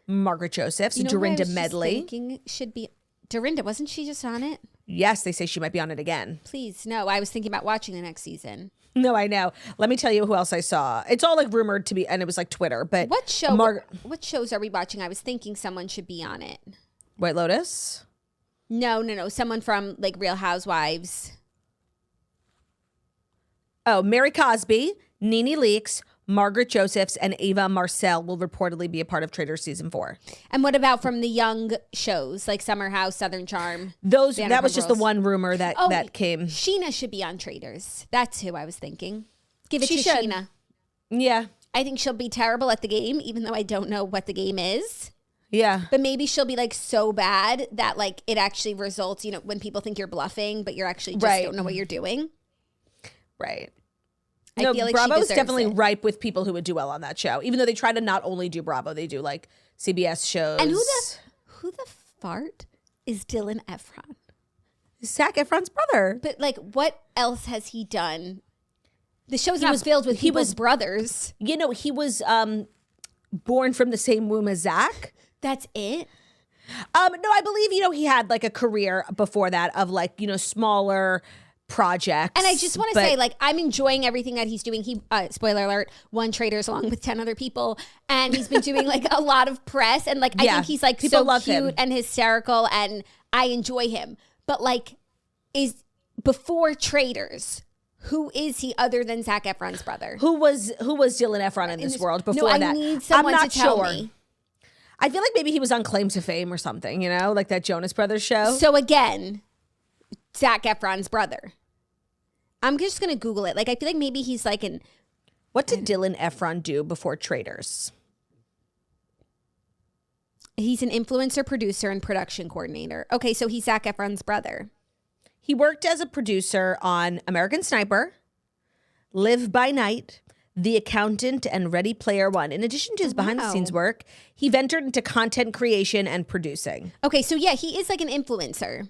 Margaret Josephs, you know Dorinda who I was Medley. just thinking should be Dorinda. Wasn't she just on it? Yes, they say she might be on it again. Please, no. I was thinking about watching the next season. No, I know. Let me tell you who else I saw. It's all like rumored to be, and it was like Twitter. But what shows are we watching? I was thinking someone should be on it. White Lotus? No. Someone from like Real Housewives. Oh, Mary Cosby, Nene Leakes, Margaret Josephs, and Ava Marcel will reportedly be a part of Traitors season 4. And what about from the young shows like Summer House, Southern Charm? That was just the one rumor that came. Sheena should be on Traitors. That's who I was thinking. Give it She to should. Sheena. Yeah. I think she'll be terrible at the game, even though I don't know what the game is. Yeah. But maybe she'll be like so bad that like it actually results, when people think you're bluffing, but you're actually just don't know what you're doing. Right. I feel like Bravo's she definitely it. ripe with people who would do well on that show. Even though they try to not only do Bravo, they do like CBS shows. And who the fart is Dylan Efron? Zac Efron's brother. But like, what else has he done? The show's not filled with people's brothers. He was born from the same womb as Zac. That's it? No, I believe, he had like a career before that of like, smaller projects. And I just want to say, like, I'm enjoying everything that he's doing. He, spoiler alert, won Traitors along with 10 other people. And he's been doing like a lot of press. And like, I think he's like so cute him. And hysterical. And I enjoy him. But like, before Traitors, who is he other than Zac Efron's brother? Who was Dylan Efron in this world before that? I need someone to tell me. I feel like maybe he was on Claim to Fame or something, like that Jonas Brothers show. So again, Zac Efron's brother. I'm just going to Google it. Like, I feel like maybe he's like What did Dylan Efron do before Traitors? He's an influencer, producer, and production coordinator. Okay, so he's Zac Efron's brother. He worked as a producer on American Sniper, Live by Night, The Accountant, and Ready Player One. In addition to his behind-the-scenes work, he ventured into content creation and producing. Okay, so yeah, he is like an influencer.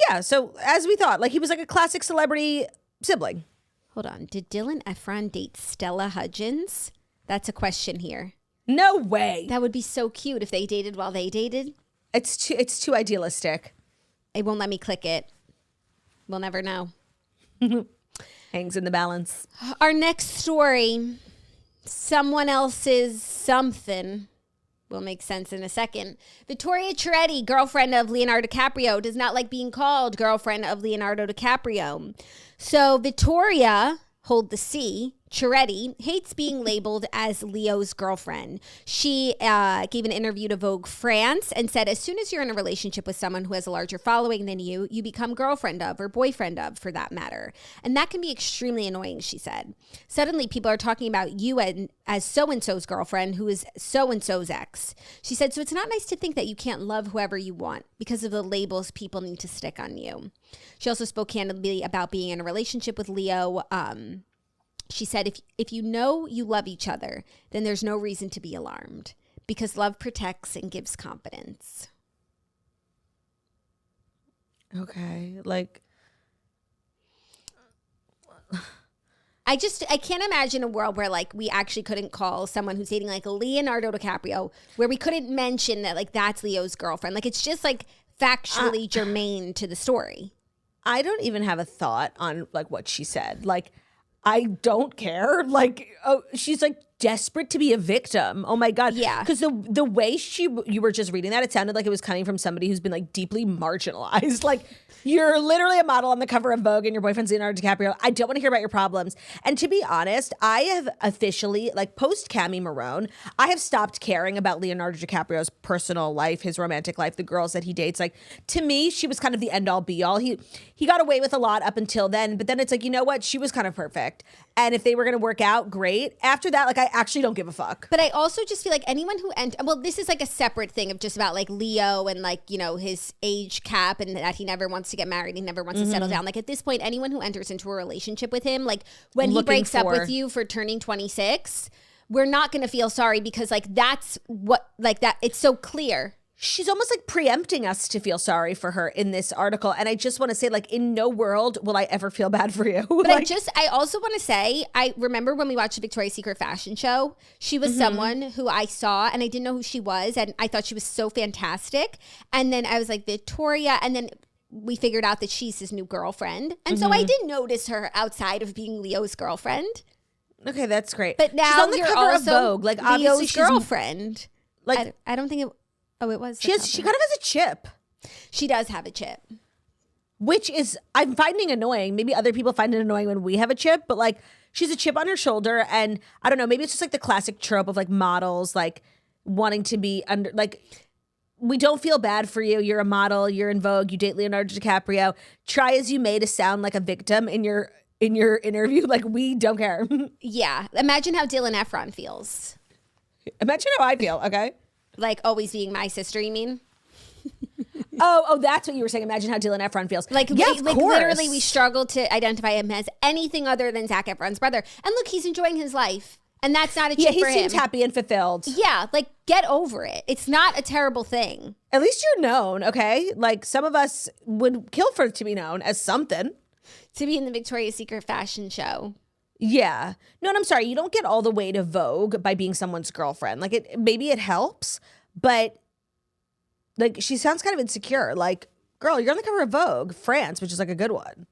Yeah, so as we thought, like he was like a classic celebrity sibling. Hold on. Did Dylan Efron date Stella Hudgens? That's a question here. No way. That would be so cute if they dated while they dated. It's too idealistic. It won't let me click it. We'll never know. Hangs in the balance. Our next story, someone else's something, will make sense in a second. Vittoria Ceretti, girlfriend of Leonardo DiCaprio, does not like being called girlfriend of Leonardo DiCaprio. So Vittoria, hold the C, Ceretti, hates being labeled as Leo's girlfriend. She gave an interview to Vogue France and said, as soon as you're in a relationship with someone who has a larger following than you, you become girlfriend of or boyfriend of, for that matter. And that can be extremely annoying, she said. Suddenly, people are talking about you as so-and-so's girlfriend who is so-and-so's ex. She said, so it's not nice to think that you can't love whoever you want because of the labels people need to stick on you. She also spoke candidly about being in a relationship with Leo. She said, if you know you love each other, then there's no reason to be alarmed because love protects and gives confidence. Okay, like... I can't imagine a world where like we actually couldn't call someone who's dating like Leonardo DiCaprio, where we couldn't mention that like that's Leo's girlfriend. Like it's just like factually germane to the story. I don't even have a thought on like what she said. Like, I don't care. Like, oh, she's like desperate to be a victim. Oh my God. Yeah. Because the way you were just reading that, it sounded like it was coming from somebody who's been like deeply marginalized. Like, you're literally a model on the cover of Vogue and your boyfriend's Leonardo DiCaprio. I don't want to hear about your problems. And to be honest, I have officially, like post Cami Marone, I have stopped caring about Leonardo DiCaprio's personal life, his romantic life, the girls that he dates. Like, to me, she was kind of the end all be all. He got away with a lot up until then, but then it's like, you know what? She was kind of perfect. And if they were going to work out, great. After that, like, I actually don't give a fuck. But I also just feel like anyone who well, this is like a separate thing of just about like Leo and like, you know, his age cap and that he never wants to get married. He never wants to settle down. Like at this point, anyone who enters into a relationship with him, like when he breaks up with you for turning 26, we're not going to feel sorry because like that's what, like that, it's so clear. She's almost like preempting us to feel sorry for her in this article. And I just want to say, like, in no world will I ever feel bad for you. But like, I also want to say, I remember when we watched the Victoria's Secret fashion show, she was someone who I saw and I didn't know who she was. And I thought she was so fantastic. And then I was like, Victoria. And then we figured out that she's his new girlfriend. And so I didn't notice her outside of being Leo's girlfriend. Okay, that's great. But now she's on the you're cover also of Vogue. Like, obviously Leo's she's girlfriend. like, I don't think it. Oh, it was. she kind of has a chip, She does have a chip. which is I'm finding annoying. Maybe other people find it annoying when we have a chip, but like she's a chip on her shoulder, and I don't know. Maybe it's just like the classic trope of like models like wanting to be under like. We don't feel bad for you. You're a model. You're in Vogue. You date Leonardo DiCaprio. Try as you may to sound like a victim in your interview. Like, we don't care. Yeah. Imagine how Dylan Efron feels. Imagine how I feel. Okay. Like always being my sister, you mean? Oh, that's what you were saying. Imagine how Dylan Efron feels. Like, yeah, like literally we struggle to identify him as anything other than Zac Efron's brother. And look, he's enjoying his life. And that's not a chip he for him. seems happy and fulfilled. Yeah, like get over it. It's not a terrible thing. At least you're known, okay? Like some of us would kill for it to be known as something. To be in the Victoria's Secret fashion show. Yeah. No, and I'm sorry, you don't get all the way to Vogue by being someone's girlfriend. Like maybe it helps, but like she sounds kind of insecure. Like, girl, you're on the cover of Vogue, France, which is like a good one.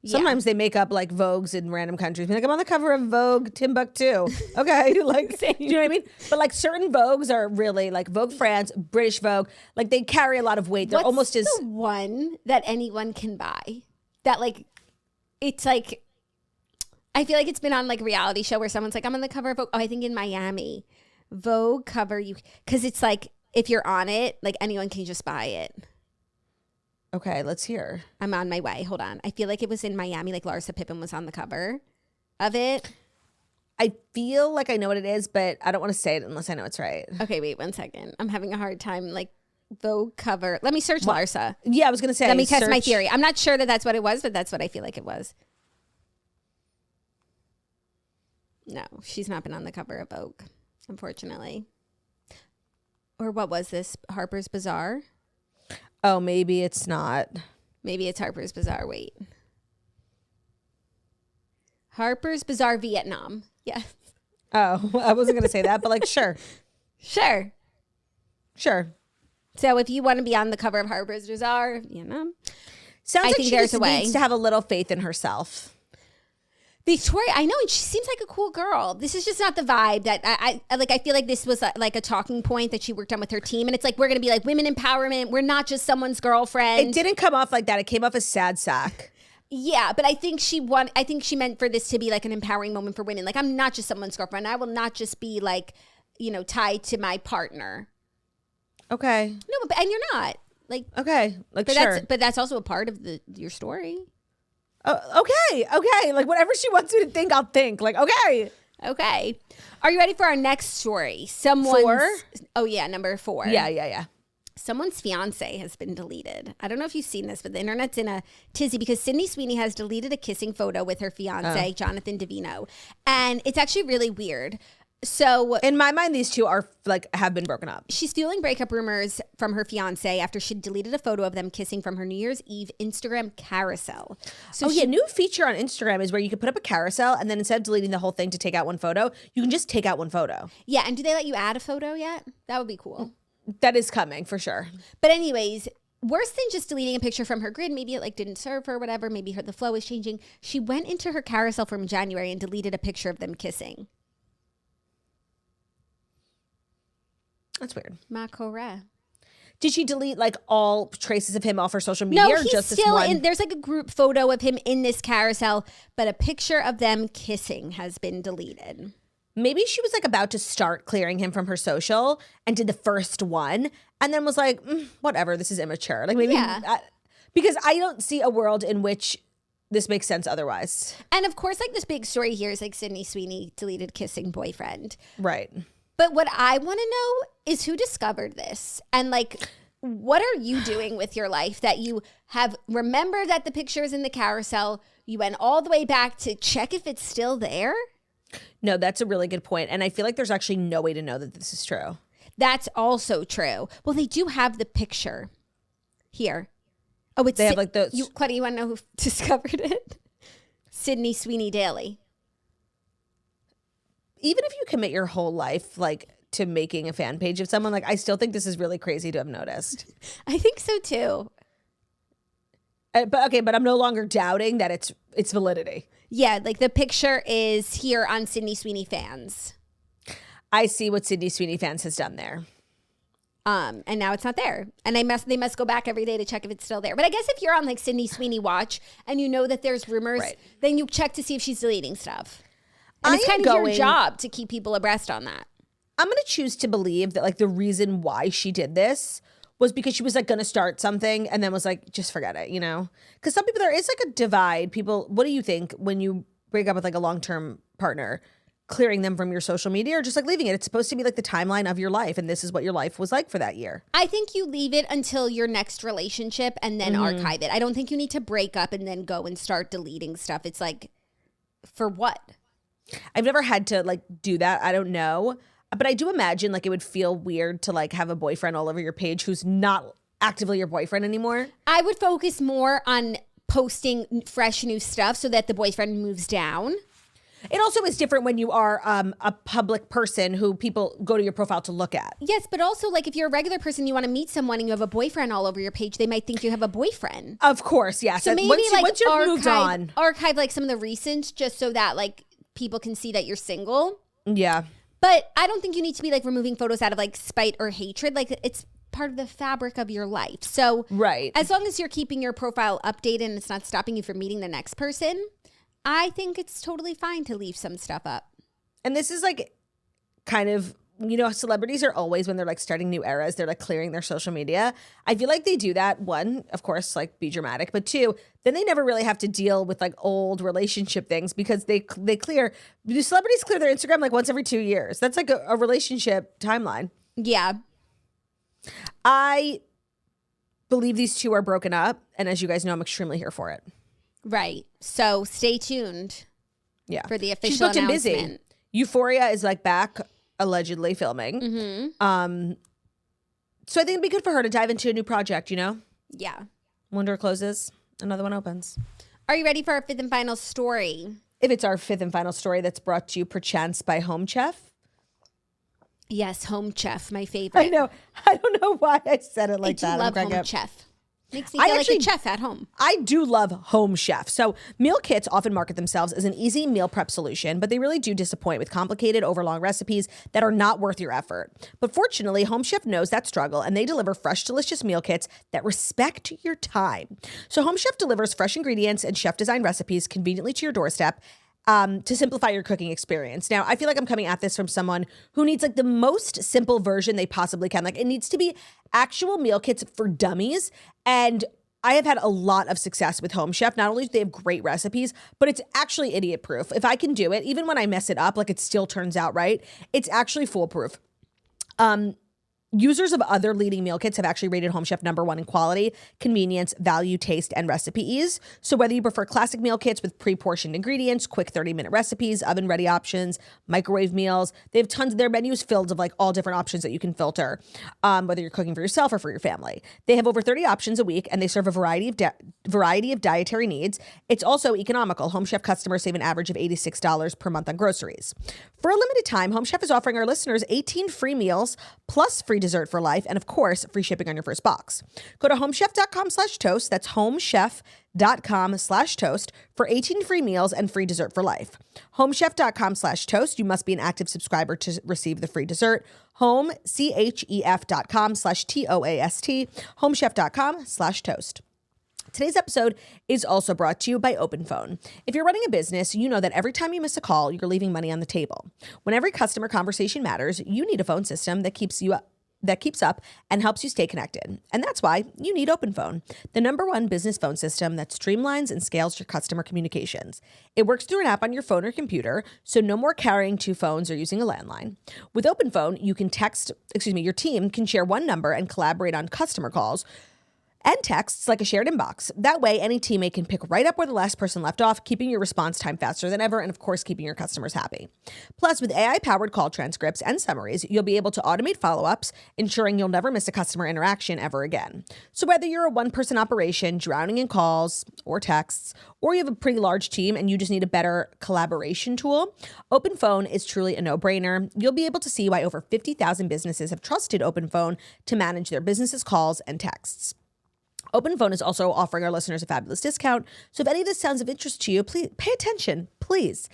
Sometimes they make up like Vogues in random countries. Like, I'm on the cover of Vogue Timbuktu. Okay. Like, do you know what I mean? But like certain Vogues are really like Vogue France, British Vogue. Like they carry a lot of weight. They're What's almost as the one that anyone can buy that like, it's like, I feel like it's been on like a reality show where someone's like, I'm on the cover of Vogue. Oh, I think in Miami. Vogue cover you. Because it's like, if you're on it, like anyone can just buy it. Okay, let's hear. I'm on my way. Hold on. I feel like it was in Miami. Like Larsa Pippen was on the cover of it. I feel like I know what it is, but I don't want to say it unless I know it's right. Okay, wait 1 second. I'm having a hard time. Like Vogue cover. Let me search Larsa. Yeah, I was going to say. Let me test my theory. I'm not sure that that's what it was, but that's what I feel like it was. No, she's not been on the cover of Vogue, unfortunately. Or what was this? Harper's Bazaar? Oh, maybe it's not. Maybe it's Harper's Bazaar. Wait. Harper's Bazaar, Vietnam. Yes. Oh, I wasn't going to say that, but like, sure. Sure. Sure. So if you want to be on the cover of Harper's Bazaar, you know. Sounds like think she there's just a way. needs to have a little faith in herself. Victoria, I know, and she seems like a cool girl. This is just not the vibe that I like. I feel like this was like a talking point that she worked on with her team, and it's like we're gonna be like women empowerment. We're not just someone's girlfriend. It didn't come off like that. It came off as sad sack. Yeah, but I think she meant for this to be like an empowering moment for women. Like, I'm not just someone's girlfriend. I will not just be like, you know, tied to my partner. Okay. No, but and you're not like okay, like but sure. that's also a part of your story. Oh, okay. Like whatever she wants me to think, I'll think. Like Okay. Are you ready for our next story? Oh yeah, number 4. Yeah. Someone's fiance has been deleted. I don't know if you've seen this, but the internet's in a tizzy because Sydney Sweeney has deleted a kissing photo with her fiance, Jonathan Davino. And it's actually really weird. So in my mind, these two are like have been broken up. She's fueling breakup rumors from her fiance after she deleted a photo of them kissing from her New Year's Eve Instagram carousel. So new feature on Instagram is where you can put up a carousel and then instead of deleting the whole thing to take out one photo, you can just take out one photo. Yeah, and do they let you add a photo yet? That would be cool. That is coming for sure. But anyways, worse than just deleting a picture from her grid, maybe it like didn't serve her, whatever, maybe the flow was changing. She went into her carousel from January and deleted a picture of them kissing. That's weird. Ma correct. Did she delete like all traces of him off her social media? No, or he's just this still one? in. There's like a group photo of him in this carousel, but a picture of them kissing has been deleted. Maybe she was like about to start clearing him from her social and did the first one and then was like, whatever, this is immature. Like maybe, because I don't see a world in which this makes sense otherwise. And of course, like this big story here is like Sydney Sweeney deleted kissing boyfriend. Right. But what I want to know is who discovered this and like, what are you doing with your life that you have remembered that the picture is in the carousel? You went all the way back to check if it's still there? No, that's a really good point. And I feel like there's actually no way to know that this is true. That's also true. Well, they do have the picture here. Oh, it's they have like those. Claudia, you want to know who discovered it? Sydney Sweeney Daly. Even if you commit your whole life like to making a fan page of someone, like I still think this is really crazy to have noticed. I think so too. But I'm no longer doubting that it's validity. Yeah, like the picture is here on Sydney Sweeney Fans. I see what Sydney Sweeney Fans has done there. And now it's not there. And they must go back every day to check if it's still there. But I guess if you're on like Sydney Sweeney Watch and you know that there's rumors, then you check to see if she's deleting stuff. And it's kind of your job to keep people abreast on that. I'm going to choose to believe that like the reason why she did this was because she was like going to start something and then was like, just forget it, you know? Because some people, there is like a divide. People, what do you think when you break up with like a long-term partner? Clearing them from your social media or just like leaving it? It's supposed to be like the timeline of your life and this is what your life was like for that year. I think you leave it until your next relationship and then archive it. I don't think you need to break up and then go and start deleting stuff. It's like, for what? I've never had to like do that. I don't know. But I do imagine like it would feel weird to like have a boyfriend all over your page who's not actively your boyfriend anymore. I would focus more on posting fresh new stuff so that the boyfriend moves down. It also is different when you are a public person who people go to your profile to look at. Yes, but also like if you're a regular person, you want to meet someone and you have a boyfriend all over your page, they might think you have a boyfriend. Of course, yes. So maybe once you're moved on. Archive like some of the recent just so that like people can see that you're single. Yeah. But I don't think you need to be like removing photos out of like spite or hatred. Like it's part of the fabric of your life. So as long as you're keeping your profile updated and it's not stopping you from meeting the next person, I think it's totally fine to leave some stuff up. And this is like kind of, you know, celebrities are always, when they're like starting new eras, they're like clearing their social media. I feel like they do that. One, of course, like be dramatic, but two, then they never really have to deal with like old relationship things because do celebrities clear their Instagram like once every 2 years? That's like a relationship timeline. Yeah. I believe these two are broken up. And as you guys know, I'm extremely here for it. Right. So stay tuned. Yeah. For the official She's booked and announcement. busy. Euphoria is like back, allegedly filming. Mm-hmm. So I think it'd be good for her to dive into a new project, you know? Yeah. One door closes, another one opens. Are you ready for our fifth and final story? If it's our fifth and final story that's brought to you perchance by Home Chef. Yes, Home Chef, my favorite. I know. I don't know why I said it like that. I love Home Chef. Makes me feel like a chef at home. I do love Home Chef. So meal kits often market themselves as an easy meal prep solution, but they really do disappoint with complicated, overlong recipes that are not worth your effort. But fortunately, Home Chef knows that struggle, and they deliver fresh, delicious meal kits that respect your time. So Home Chef delivers fresh ingredients and chef-designed recipes conveniently to your doorstep, to simplify your cooking experience. Now, I feel like I'm coming at this from someone who needs like the most simple version they possibly can. Like it needs to be actual meal kits for dummies. And I have had a lot of success with Home Chef. Not only do they have great recipes, but it's actually idiot proof. If I can do it, even when I mess it up, like it still turns out right, it's actually foolproof. Users of other leading meal kits have actually rated Home Chef #1 in quality, convenience, value, taste, and recipe ease. So whether you prefer classic meal kits with pre-portioned ingredients, quick 30-minute recipes, oven-ready options, microwave meals, they have tons of their menus filled of like all different options that you can filter, whether you're cooking for yourself or for your family. They have over 30 options a week, and they serve a variety of dietary needs. It's also economical. Home Chef customers save an average of $86 per month on groceries. For a limited time, Home Chef is offering our listeners 18 free meals plus free dessert for life, and of course, free shipping on your first box. Go to homechef.com/toast. That's homechef.com/toast for 18 free meals and free dessert for life. Homechef.com/toast. You must be an active subscriber to receive the free dessert. Homechef.com/TOAST. Homechef.com/toast. Today's episode is also brought to you by OpenPhone. If you're running a business, you know that every time you miss a call, you're leaving money on the table. When every customer conversation matters, you need a phone system that keeps up and helps you stay connected. And that's why you need OpenPhone, the #1 business phone system that streamlines and scales your customer communications. It works through an app on your phone or computer, so no more carrying 2 phones or using a landline. With OpenPhone, your team can share one number and collaborate on customer calls and texts like a shared inbox. That way, any teammate can pick right up where the last person left off, keeping your response time faster than ever, and of course, keeping your customers happy. Plus, with AI-powered call transcripts and summaries, you'll be able to automate follow-ups, ensuring you'll never miss a customer interaction ever again. So whether you're a one-person operation drowning in calls or texts, or you have a pretty large team and you just need a better collaboration tool, OpenPhone is truly a no-brainer. You'll be able to see why over 50,000 businesses have trusted OpenPhone to manage their business's calls and texts. OpenPhone is also offering our listeners a fabulous discount. So if any of this sounds of interest to you, please pay attention, please.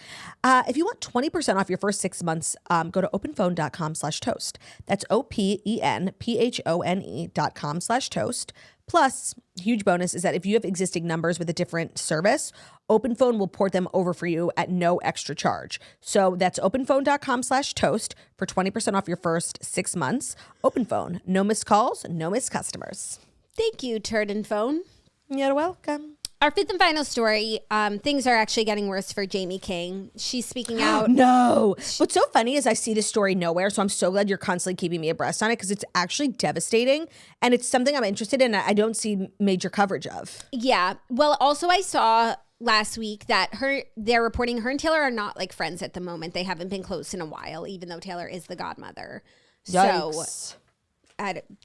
If you want 20% off your first 6 months, go to openphone.com/toast. That's OPENPHONE.com/toast. Plus, huge bonus is that if you have existing numbers with a different service, OpenPhone will port them over for you at no extra charge. So that's openphone.com/toast for 20% off your first 6 months. OpenPhone, no missed calls, no missed customers. Thank you, Turd and Phone. You're welcome. Our fifth and final story, things are actually getting worse for Jamie King. She's speaking out. No. What's so funny is I see this story nowhere, so I'm so glad you're constantly keeping me abreast on it because it's actually devastating, and it's something I'm interested in I don't see major coverage of. Yeah. Well, also I saw last week that they're reporting her and Taylor are not like friends at the moment. They haven't been close in a while, even though Taylor is the godmother. Yikes.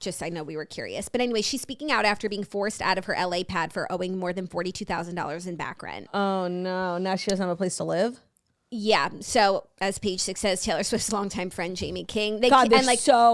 So I know we were curious. But anyway, she's speaking out after being forced out of her LA pad for owing more than $42,000 in back rent. Oh, no. Now she doesn't have a place to live? Yeah. So as page 6 says, Taylor Swift's longtime friend, Jamie King. They're so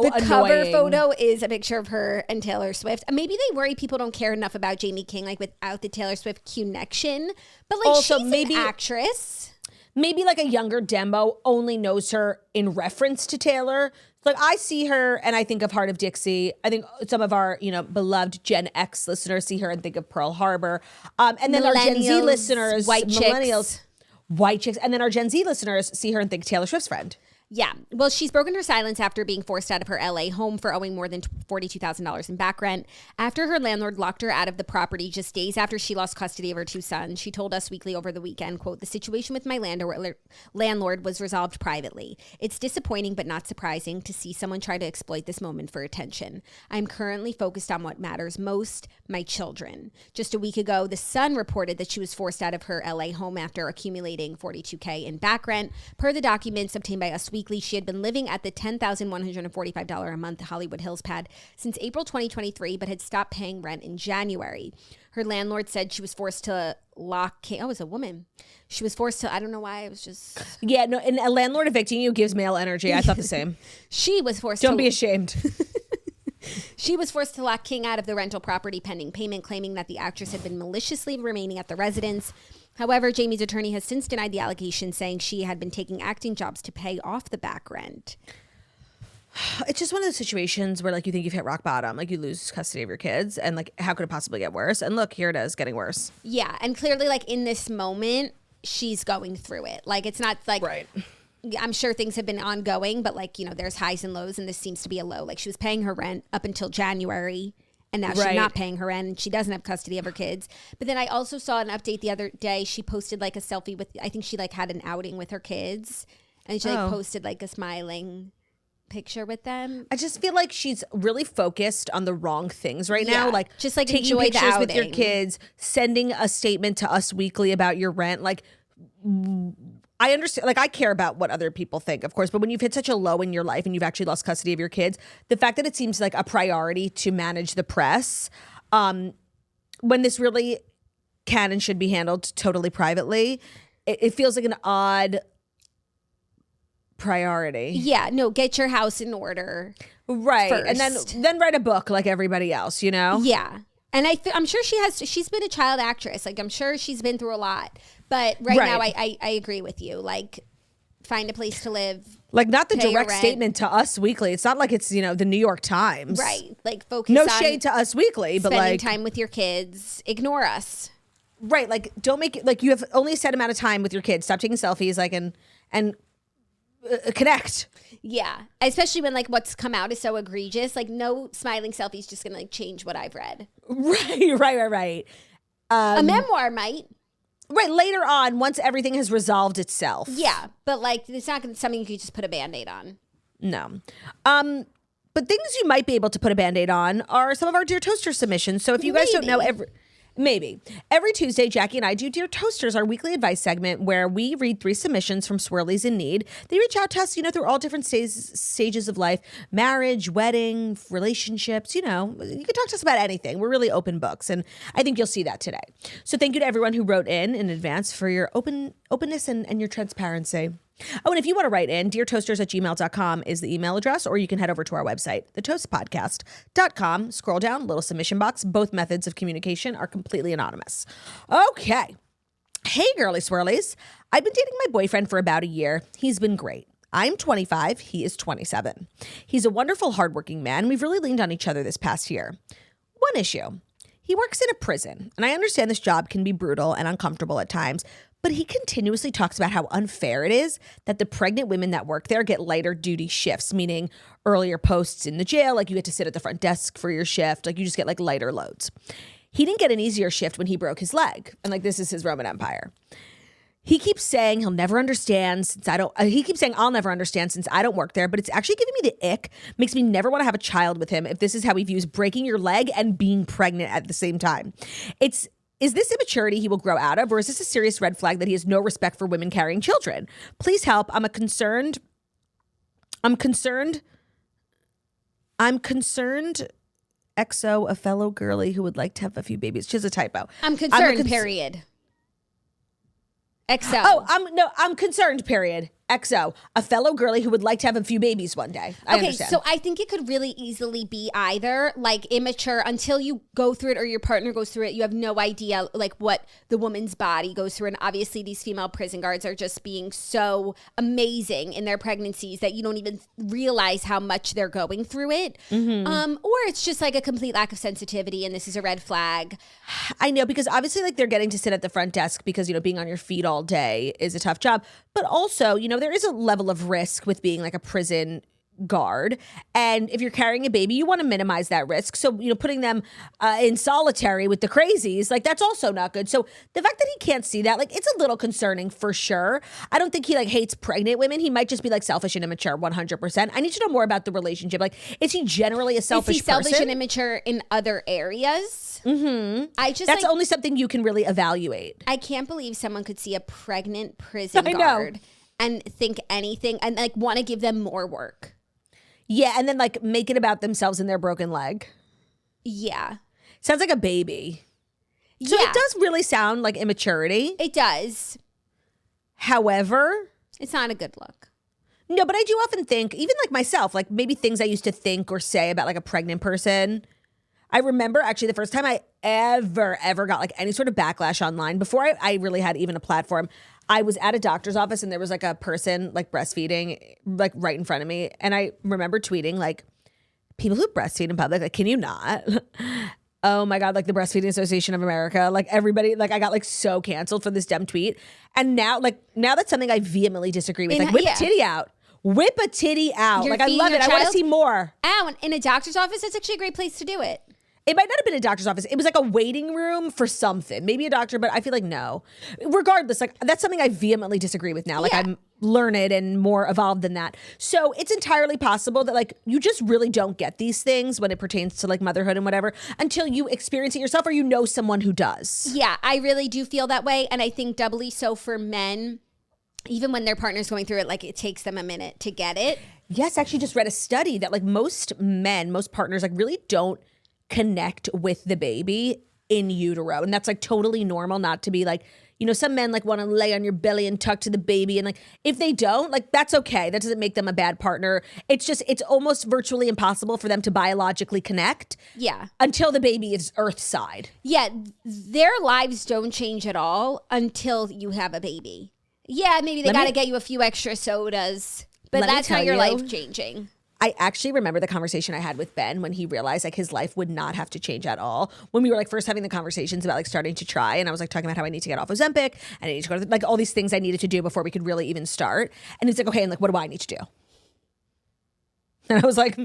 the annoying. cover photo is a picture of her and Taylor Swift. Maybe they worry people don't care enough about Jamie King, like without the Taylor Swift connection. But like also, she's maybe an actress. Maybe like a younger demo only knows her in reference to Taylor. Like I see her and I think of Heart of Dixie. I think some of our, beloved Gen X listeners see her and think of Pearl Harbor. And then our Gen Z listeners, millennials, white chicks. And then our Gen Z listeners see her and think Taylor Swift's friend. Yeah. Well, she's broken her silence after being forced out of her LA home for owing more than $42,000 in back rent. After her landlord locked her out of the property just days after she lost custody of her 2 sons, she told Us Weekly over the weekend, quote, "The situation with my landlord was resolved privately. It's disappointing but not surprising to see someone try to exploit this moment for attention. I'm currently focused on what matters most, my children." Just a week ago, the Sun reported that she was forced out of her LA home after accumulating $42K in back rent. Per the documents obtained by Us Weekly, she had been living at the $10,145 a month Hollywood Hills pad since April 2023, but had stopped paying rent in January. Her landlord said she was forced to lock King. Oh, it was a woman. She was forced to, I don't know why, it was just. Yeah, no, and a landlord evicting you gives male energy. I thought the same. She was forced Don't be ashamed. She was forced to lock King out of the rental property pending payment, claiming that the actress had been maliciously remaining at the residence. However, Jamie's attorney has since denied the allegation, saying she had been taking acting jobs to pay off the back rent. It's just one of those situations where, like, you think you've hit rock bottom, like you lose custody of your kids, and like, how could it possibly get worse? And look, here it is, getting worse. Yeah, and clearly, like, in this moment, she's going through it. Like, it's not like, right. I'm sure things have been ongoing, but like, there's highs and lows, and this seems to be a low. Like, she was paying her rent up until January, and now she's not paying her rent, and she doesn't have custody of her kids. But then I also saw an update the other day. She posted like a selfie with, I think she like had an outing with her kids, and she like posted like a smiling picture with them. I just feel like she's really focused on the wrong things right now. Like, just like taking enjoy pictures the outing with your kids, sending a statement to Us Weekly about your rent. Like, I understand, like, I care about what other people think, of course, but when you've hit such a low in your life and you've actually lost custody of your kids, the fact that it seems like a priority to manage the press, when this really can and should be handled totally privately, it feels like an odd priority. Yeah, no, get your house in order. Right. first. And then write a book like everybody else, you know? Yeah. And I'm sure she's been a child actress. Like, I'm sure she's been through a lot. But right now, I agree with you. Like, find a place to live. Like, not the pay your direct rent. statement to Us Weekly. It's not like it's, you know, the New York Times. Right. Like, focus No on shade to Us Weekly, but spending like. time with your kids. Ignore us. Right. Like, don't make it, like, you have only a set amount of time with your kids. Stop taking selfies, like, and connect. Yeah. Especially when, like, what's come out is so egregious. Like, no smiling selfie is just going to, like, change what I've read. Right. A memoir might. Right. Later on, once everything has resolved itself. Yeah. But, like, it's not something you could just put a Band-Aid on. No. But things you might be able to put a Band-Aid on are some of our Dear Toaster submissions. So if you guys don't know, every Tuesday, Jackie and I do Dear Toasters, our weekly advice segment where we read 3 submissions from swirlies in need. They reach out to us, you know, through all different stages of life, marriage, wedding, relationships, you know, you can talk to us about anything. We're really open books, and I think you'll see that today. So thank you to everyone who wrote in advance for your openness and your transparency. Oh, and if you want to write in, deartoasters@gmail.com is the email address, or you can head over to our website, thetoastpodcast.com. Scroll down, little submission box. Both methods of communication are completely anonymous. Okay. Hey, girly swirlies. I've been dating my boyfriend for about a year. He's been great. I'm 25. He is 27. He's a wonderful, hardworking man. We've really leaned on each other this past year. One issue. He works in a prison, and I understand this job can be brutal and uncomfortable at times, but he continuously talks about how unfair it is that the pregnant women that work there get lighter duty shifts, meaning earlier posts in the jail, like you get to sit at the front desk for your shift, like you just get like lighter loads. He didn't get an easier shift when he broke his leg, and like this is his Roman Empire. He keeps saying he'll never understand since he keeps saying I'll never understand since I don't work there, but it's actually giving me the ick, makes me never want to have a child with him if this is how he views breaking your leg and being pregnant at the same time. Is this immaturity he will grow out of, or is this a serious red flag that he has no respect for women carrying children? Please help. I'm concerned. XO, a fellow girly who would like to have a few babies. She's a typo. I'm concerned, period. XO. Oh, I'm concerned, period. XO, a fellow girly who would like to have a few babies one day. I understand. So I think it could really easily be either like immature until you go through it or your partner goes through it. You have no idea like what the woman's body goes through. And obviously these female prison guards are just being so amazing in their pregnancies that you don't even realize how much they're going through it. Mm-hmm. Or it's just like a complete lack of sensitivity and this is a red flag. I know, because obviously like they're getting to sit at the front desk because, you know, being on your feet all day is a tough job. But also, you know, there is a level of risk with being like a prison guard. And if you're carrying a baby, you want to minimize that risk. So, you know, putting them in solitary with the crazies, like that's also not good. So the fact that he can't see that, like it's a little concerning for sure. I don't think he like hates pregnant women. He might just be like selfish and immature 100%. I need to know more about the relationship. Like, is he generally a selfish person? Is he selfish and immature in other areas? Mm-hmm. That's like, only something you can really evaluate. I can't believe someone could see a pregnant prison guard and think anything and like want to give them more work. Yeah, and then like make it about themselves and their broken leg. Yeah. Sounds like a baby. So it does really sound like immaturity. It does. However, it's not a good look. No, but I do often think, even like myself, like maybe things I used to think or say about like a pregnant person. I remember actually the first time I ever got like any sort of backlash online before I really had even a platform. I was at a doctor's office and there was like a person like breastfeeding like right in front of me. And I remember tweeting like, people who breastfeed in public, like, can you not? Oh my God, like the Breastfeeding Association of America, like everybody, like I got like so canceled for this dumb tweet. And now that's something I vehemently disagree with. Like whip a titty out. Whip a titty out. You're like I love it. I want to see more. Ow, in a doctor's office, that's actually a great place to do it. It might not have been a doctor's office. It was like a waiting room for something. Maybe a doctor, but I feel like no. Regardless, like that's something I vehemently disagree with now. Like I'm learned and more evolved than that. So it's entirely possible that like you just really don't get these things when it pertains to like motherhood and whatever until you experience it yourself or you know someone who does. Yeah, I really do feel that way. And I think doubly so for men, even when their partner's going through it, like it takes them a minute to get it. Yes, I actually just read a study that like most partners like really don't connect with the baby in utero. And that's like totally normal not to be like, you know, some men like want to lay on your belly and tuck to the baby. And like, if they don't, like, that's okay. That doesn't make them a bad partner. It's just, it's almost virtually impossible for them to biologically connect. Yeah. Until the baby is earthside. Yeah. Their lives don't change at all until you have a baby. Yeah, maybe they got to get you a few extra sodas, but that's not your life changing. I actually remember the conversation I had with Ben when he realized like his life would not have to change at all. When we were like first having the conversations about like starting to try, and I was like talking about how I need to get off Ozempic and I need to go to like all these things I needed to do before we could really even start. And he's like, okay, and like, what do I need to do? And I was like,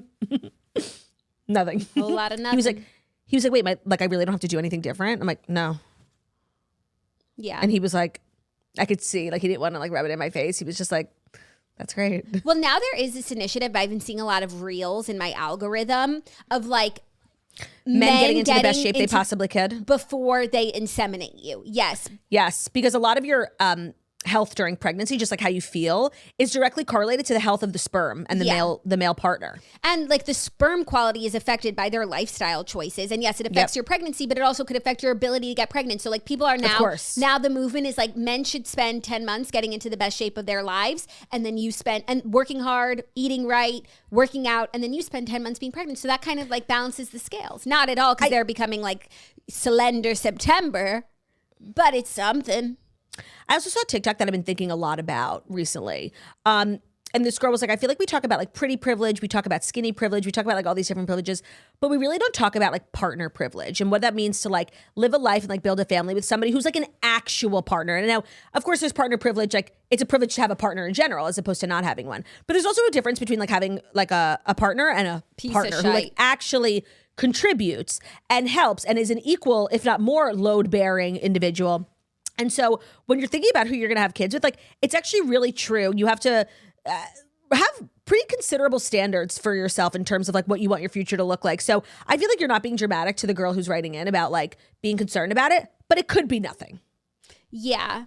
nothing. A whole lot of nothing. He was like, wait, I really don't have to do anything different. I'm like, no. Yeah. And he was like, I could see, like, he didn't want to like rub it in my face. He was just like, that's great. Well, now there is this initiative. I've been seeing a lot of reels in my algorithm of like men getting into the best shape they possibly could before they inseminate you. Yes. Yes, because a lot of your health during pregnancy, just like how you feel, is directly correlated to the health of the sperm and the male partner. And like the sperm quality is affected by their lifestyle choices. And yes, it affects your pregnancy, but it also could affect your ability to get pregnant. So like people are now the movement is like men should spend 10 months getting into the best shape of their lives. And then you spend and working hard, eating right, working out. And then you spend 10 months being pregnant. So that kind of like balances the scales. Not at all because they're becoming like slender September, but it's something. I also saw a TikTok that I've been thinking a lot about recently. And this girl was like, I feel like we talk about like pretty privilege, we talk about skinny privilege, we talk about like all these different privileges, but we really don't talk about like partner privilege and what that means to like live a life and like build a family with somebody who's like an actual partner. And now, of course, there's partner privilege. Like it's a privilege to have a partner in general as opposed to not having one. But there's also a difference between like having like a partner and a partner who like actually contributes and helps and is an equal, if not more, load-bearing individual. And so when you're thinking about who you're going to have kids with, like it's actually really true. You have to have pretty considerable standards for yourself in terms of like what you want your future to look like. So I feel like you're not being dramatic to the girl who's writing in about like being concerned about it, but it could be nothing. Yeah.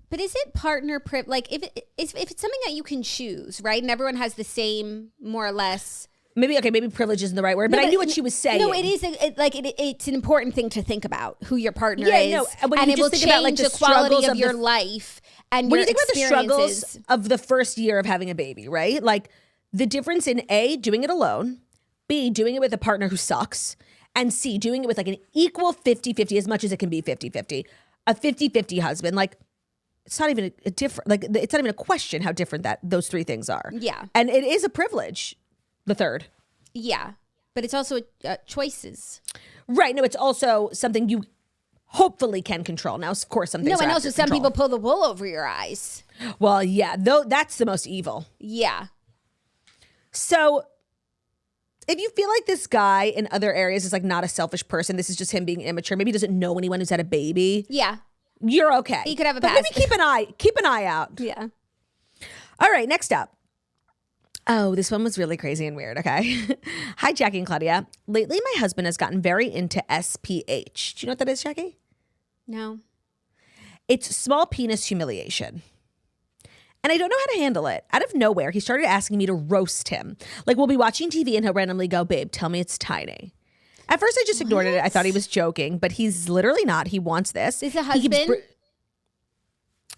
But is it partner like if it's something that you can choose, right? And everyone has the same, more or less. Maybe privilege isn't the right word, but I knew what she was saying. No, it is it's an important thing to think about who your partner is. No, and it will change about, like, the quality of your life and when your you think about the experiences. struggles of the first year of having a baby, right? Like the difference in A, doing it alone, B, doing it with a partner who sucks, and C, doing it with like an equal 50-50 as much as it can be 50-50. A 50-50 husband, like it's not even a different, like it's not even a question how different that those three things are. Yeah. And it is a privilege. The third. Yeah. But it's also choices. Right. No, it's also something you hopefully can control. Now, of course, some things and also some people pull the wool over your eyes. Well, yeah, though that's the most evil. Yeah. So if you feel like this guy in other areas is like not a selfish person, this is just him being immature, maybe he doesn't know anyone who's had a baby. Yeah. You're okay. He could have a but maybe keep an eye out. Yeah. All right, next up. Oh, this one was really crazy and weird, okay? Hi, Jackie and Claudia. Lately, my husband has gotten very into SPH. Do you know what that is, Jackie? No. It's small penis humiliation. And I don't know how to handle it. Out of nowhere, he started asking me to roast him. Like, we'll be watching TV and he'll randomly go, babe, tell me it's tiny. At first, I just ignored it. I thought he was joking, but he's literally not. He wants this. Is a husband?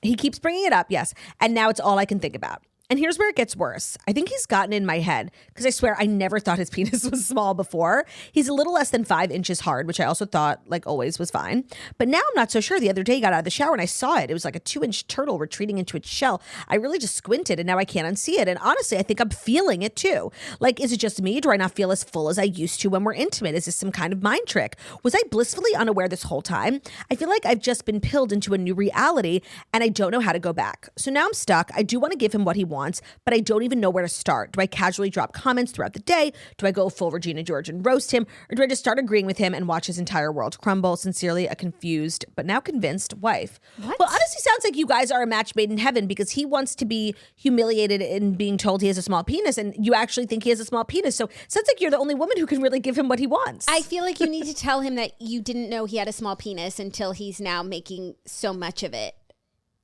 He keeps bringing it up, yes. And now it's all I can think about. And here's where it gets worse. I think he's gotten in my head because I swear I never thought his penis was small before. He's a little less than 5 inches hard, which I also thought like always was fine. But now I'm not so sure. The other day he got out of the shower and I saw it. It was like a 2-inch turtle retreating into its shell. I really just squinted and now I can't unsee it. And honestly, I think I'm feeling it too. Like, is it just me? Do I not feel as full as I used to when we're intimate? Is this some kind of mind trick? Was I blissfully unaware this whole time? I feel like I've just been pilled into a new reality and I don't know how to go back. So now I'm stuck. I do want to give him what he wants, but I don't even know where to start. Do I casually drop comments throughout the day? Do I go full Regina George and roast him? Or do I just start agreeing with him and watch his entire world crumble? Sincerely, a confused but now convinced wife. What? Well, honestly, sounds like you guys are a match made in heaven because he wants to be humiliated in being told he has a small penis and you actually think he has a small penis. So it sounds like you're the only woman who can really give him what he wants. I feel like you need to tell him that you didn't know he had a small penis until he's now making so much of it.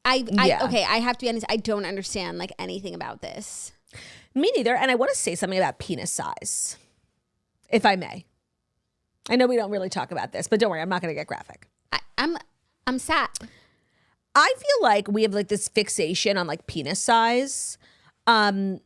Okay, I have to be honest. I don't understand like anything about this. Me neither. And I want to say something about penis size, if I may. I know we don't really talk about this, but don't worry, I'm not going to get graphic. I'm sad. I feel like we have like this fixation on like penis size. Now,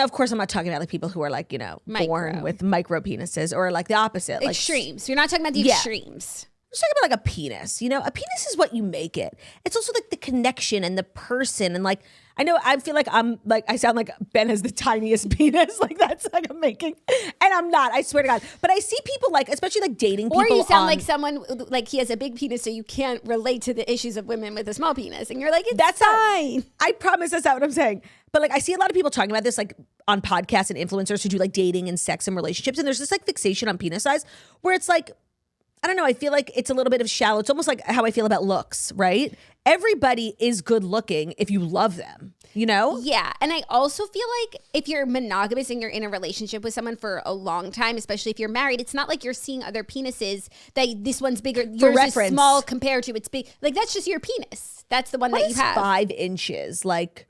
of course, I'm not talking about like people who are like, you know, born with micro penises or like the opposite. Like Extremes. You're not talking about the extremes. I'm just talking about like a penis, you know? A penis is what you make it. It's also like the connection and the person. And like, I know, I feel like I sound like Ben has the tiniest penis. Like that's like I'm making. And I'm not, I swear to God. But I see people like, especially like dating people. Or you sound like someone, like he has a big penis so you can't relate to the issues of women with a small penis. And you're like, that's fine. I promise that's not what I'm saying. But like I see a lot of people talking about this like on podcasts and influencers who do like dating and sex and relationships. And there's this like fixation on penis size where it's like, I don't know. I feel like it's a little bit of shallow. It's almost like how I feel about looks, right? Everybody is good looking if you love them, you know? Yeah. And I also feel like if you're monogamous and you're in a relationship with someone for a long time, especially if you're married, it's not like you're seeing other penises that this one's bigger. Yours is small compared to its big. Like that's just your penis. That's the one that you have. 5 inches? Like,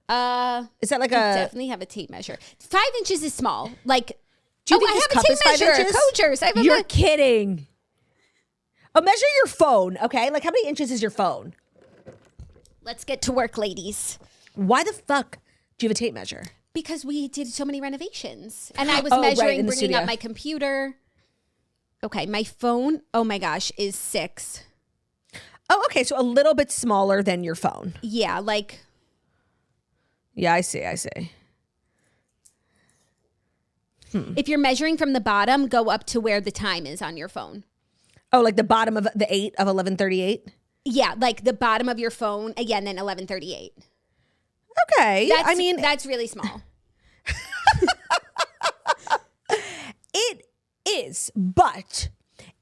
is that like I definitely have a tape measure. 5 inches is small. Like, do you think this cup is 5 inches? Coachers. You're kidding. Oh, measure your phone, okay? Like, how many inches is your phone? Let's get to work, ladies. Why the fuck do you have a tape measure? Because we did so many renovations. And I was measuring, bringing up my computer. Okay, my phone, oh my gosh, is 6. Oh, okay, so a little bit smaller than your phone. Yeah, like. Yeah, I see. If you're measuring from the bottom, go up to where the time is on your phone. Oh, like the bottom of the 8 of 11:38? Yeah, like the bottom of your phone, again, then 11:38. Okay. That's really small. It is, but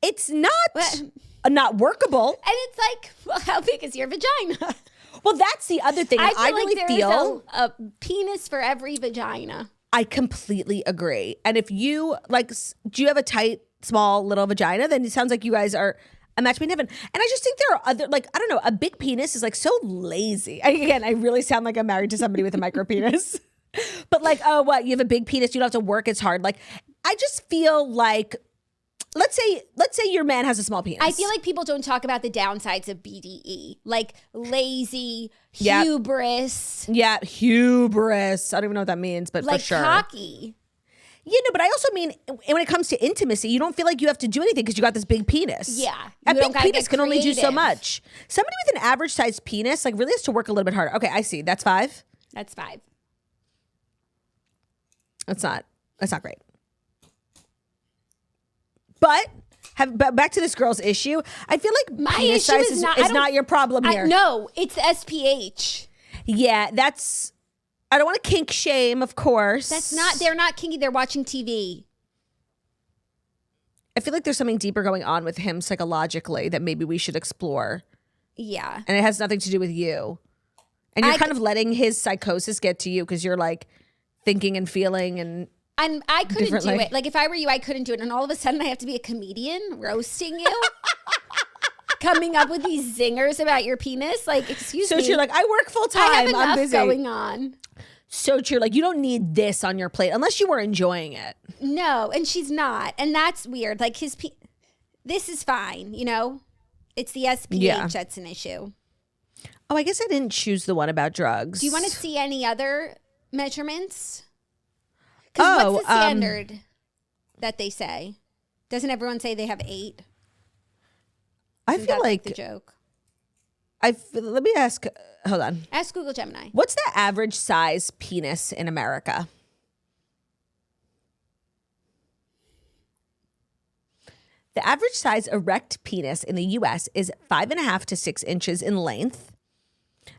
it's not workable. And it's like, well, how big is your vagina? Well, that's the other thing. I really feel a penis for every vagina. I completely agree. And if you like, do you have a tight, small, little vagina? Then it sounds like you guys are a match made in heaven. And I just think there are other, like, I don't know, a big penis is like so lazy. Again, I really sound like I'm married to somebody with a micro penis. But like, oh, what? You have a big penis, you don't have to work as hard. Like, I just feel like, let's say your man has a small penis. I feel like people don't talk about the downsides of BDE, like lazy, hubris. Yeah, hubris. I don't even know what that means, but like for sure. Cocky. Yeah, no, but I also mean when it comes to intimacy, you don't feel like you have to do anything because you got this big penis. Yeah. A big penis can only do so much. Somebody with an average sized penis like really has to work a little bit harder. Okay, I see. That's 5? That's 5. That's not great. But back to this girl's issue. I feel like my penis issue size is not your problem here. No, it's SPH. Yeah, I don't want to kink shame, of course. They're not kinky. They're watching TV. I feel like there's something deeper going on with him psychologically that maybe we should explore. Yeah. And it has nothing to do with you. And you're kind of letting his psychosis get to you because you're like thinking and feeling and I couldn't do it. Like if I were you, I couldn't do it. And all of a sudden I have to be a comedian roasting you. Coming up with these zingers about your penis. Like, excuse me. So you're like, I work full time. I have enough I'm busy. going on. So true. Like, you don't need this on your plate unless you were enjoying it. No, and she's not. And that's weird. Like, this is fine, you know? It's the SPH that's an issue. Oh, I guess I didn't choose the one about drugs. Do you want to see any other measurements? Because what's the standard that they say? Doesn't everyone say they have 8? I feel like the joke. Let me ask. Hold on. Ask Google Gemini. What's the average size penis in America? The average size erect penis in the U.S. is 5.5 to 6 inches in length.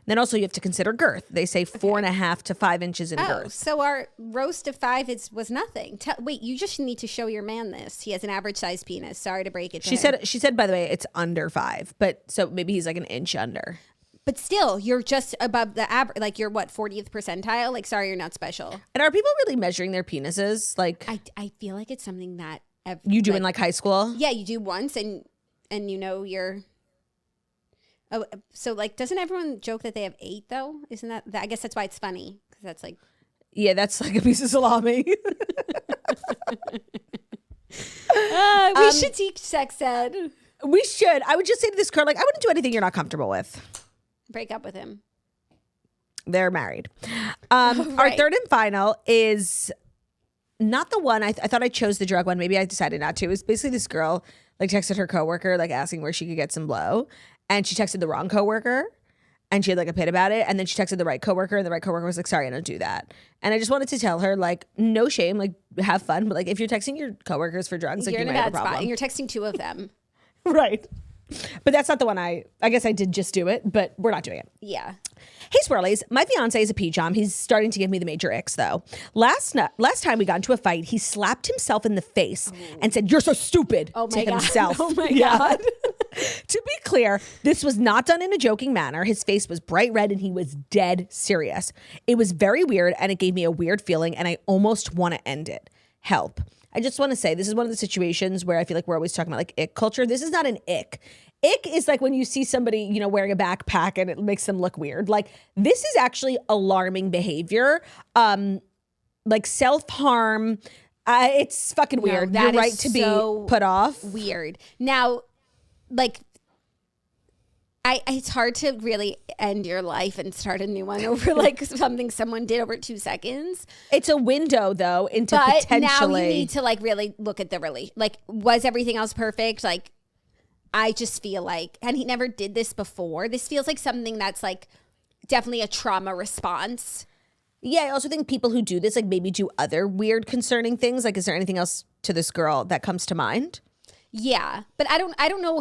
Then also you have to consider girth. They say 4.5 to 5 inches in girth. So our roast of 5 was nothing. Wait, you just need to show your man this. He has an average size penis. Sorry to break it to him. She said, by the way, it's under 5, but so maybe he's like an inch under. But still, you're just above the average. Like you're what, 40th percentile? Like, sorry, you're not special. And are people really measuring their penises? Like, I feel like it's something that you do in like high school. Yeah, you do once, and you know you're. Oh, so like, doesn't everyone joke that they have 8 though? Isn't that I guess that's why it's funny because that's like. Yeah, that's like a piece of salami. We should teach sex ed. We should. I would just say to this girl, like, I wouldn't do anything you're not comfortable with. Break up with him. They're married. Our third and final is not the one. I thought I chose the drug one. Maybe I decided not to. It was basically this girl like texted her coworker like asking where she could get some blow, and she texted the wrong coworker, and she had like a pit about it. And then she texted the right coworker, and the right coworker was like, "Sorry, I don't do that." And I just wanted to tell her like, no shame, like have fun, but like if you're texting your coworkers for drugs, like You're you in a might have bad a problem. spot, and you're texting two of them. Right. But that's not the one I guess I did just do it, but we're not doing it. Yeah. Hey, Swirlies. My fiance is a P-Jom. He's starting to give me the major icks, though. Last time we got into a fight, he slapped himself in the face and said, "You're so stupid," to himself. Oh, my God. To be clear, this was not done in a joking manner. His face was bright red and he was dead serious. It was very weird and it gave me a weird feeling and I almost want to end it. Help. I just want to say this is one of the situations where I feel like we're always talking about like ick culture. This is not an ick. Ick is like when you see somebody, you know, wearing a backpack and it makes them look weird. Like this is actually alarming behavior. Like self-harm. It's fucking weird. that You're is right to so be put off. Weird. Now, like, it's hard to really end your life and start a new one over like something someone did over 2 seconds. It's a window though into But potentially. now you need to like really look at the like, was everything else perfect? Like, I just feel like, and he never did this before. This feels like something that's like definitely a trauma response. Yeah, I also think people who do this like maybe do other weird concerning things. Like, is there anything else to this girl that comes to mind? Yeah, but I don't know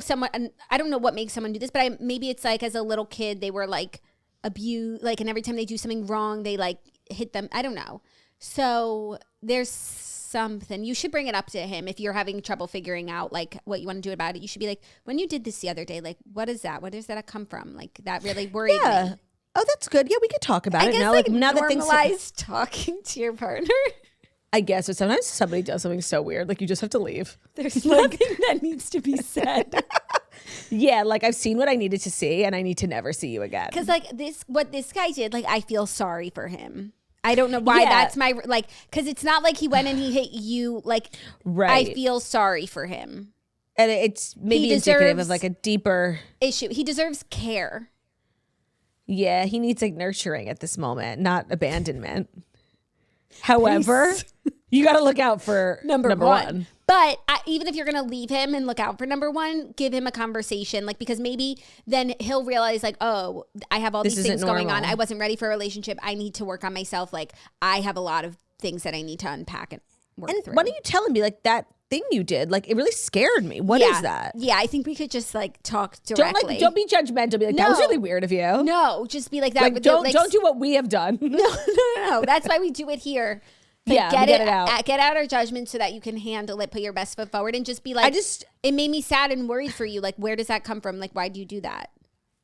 I don't know what makes someone do this, but maybe it's like as a little kid they were like abused, like, and every time they do something wrong they like hit them. I don't know. So there's something. You should bring it up to him if you're having trouble figuring out like what you want to do about it. You should be like, when you did this the other day, like, what is that? Where does that come from? Like, that really worried me. Oh, that's good. Yeah, we could talk about I it guess now. like now that things. normalize talking to your partner. I guess, but sometimes somebody does something so weird, like you just have to leave. There's nothing that needs to be said. Yeah, like I've seen what I needed to see, and I need to never see you again. Because like what this guy did, like I feel sorry for him. I don't know why that's my like. Because it's not like he went and he hit you. Like, right. I feel sorry for him, and it's maybe indicative of like a deeper issue. He deserves care. Yeah, he needs like nurturing at this moment, not abandonment. However, you got to look out for number one. But even if you're going to leave him and look out for number one, give him a conversation. Like, because maybe then he'll realize like, oh, I have all these things going on. I wasn't ready for a relationship. I need to work on myself. Like, I have a lot of things that I need to unpack and work through. Why don't you tell him, be like, that thing you did, like, it really scared me. What is that? Yeah, I think we could just like talk directly. Don't be judgmental. Be like, that was really weird of you. No, just be like that. Like, don't do what we have done. No. That's why we do it here. Like, get it out. Get out our judgment so that you can handle it, put your best foot forward, and just be like, it made me sad and worried for you. Like, where does that come from? Like, why do you do that?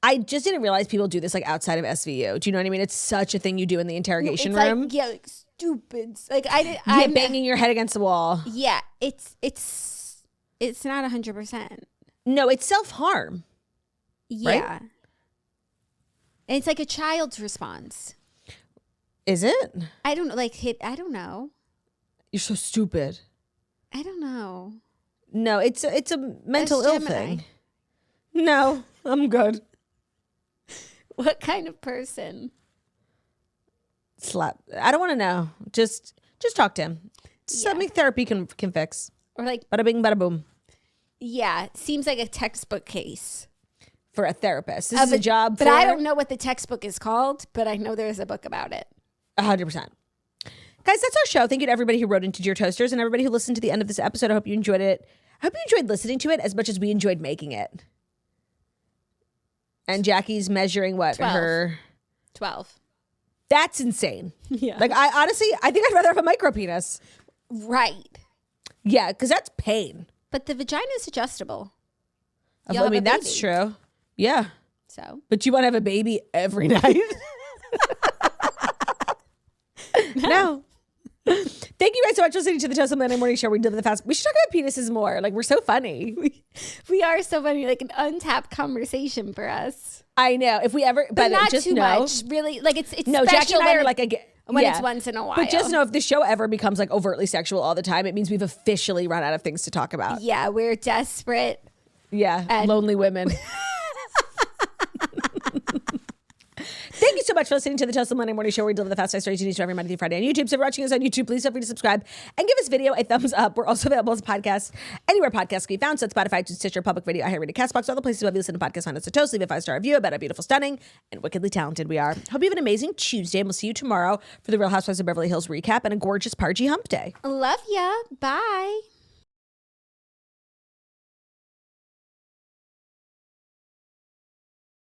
I just didn't realize people do this like outside of SVU. Do you know what I mean? It's such a thing you do in the interrogation room. Like, like stupid. Like I'm banging your head against the wall. Yeah, it's not 100%. No, it's self-harm. Yeah. Right? And it's like a child's response. Is it? I don't know. Like, I don't know. You're so stupid. I don't know. No, it's a mental ill thing. No, I'm good. What kind of person? Slap. I don't want to know. Just talk to him. Something therapy can fix. Or like, bada bing, bada boom. Yeah, seems like a textbook case for a therapist. This is a job. But I don't know what the textbook is called. But I know there's a book about it. 100%. Guys, that's our show. Thank you to everybody who wrote into Dear Toasters and everybody who listened to the end of this episode. I hope you enjoyed it. I hope you enjoyed listening to it as much as we enjoyed making it. And Jackie's measuring what? 12. That's insane. Yeah. Like, I think I'd rather have a micro penis. Right. Yeah, because that's pain. But the vagina is adjustable. I mean, that's true. Yeah. So. But you want to have a baby every night? No. Thank you guys so much for listening to the Toast Monday Morning Show. We did the fast. We should talk about penises more. Like, we're so funny. We are so funny. Like an untapped conversation for us. I know. If we ever, but not just too much. Really, like it's no. special. Jackie and I are like when it's once in a while. But just know if the show ever becomes like overtly sexual all the time, it means we've officially run out of things to talk about. Yeah, we're desperate. Yeah, And- lonely women. Thank you so much for listening to the Toast Monday Morning Show, where we deliver the fast five stories you need to every Monday through Friday on YouTube. So if you're watching us on YouTube, please feel free to subscribe and give this video a thumbs up. We're also available as a podcast anywhere podcasts can be found. So it's Spotify, Stitcher, Public Radio, iHeartRadio, CastBox, all the places where you listen to podcasts on us. So Toast, leave a 5-star review about how beautiful, stunning, and wickedly talented we are. Hope you have an amazing Tuesday, and we'll see you tomorrow for the Real Housewives of Beverly Hills recap and a gorgeous Pargy Hump Day. Love ya. Bye.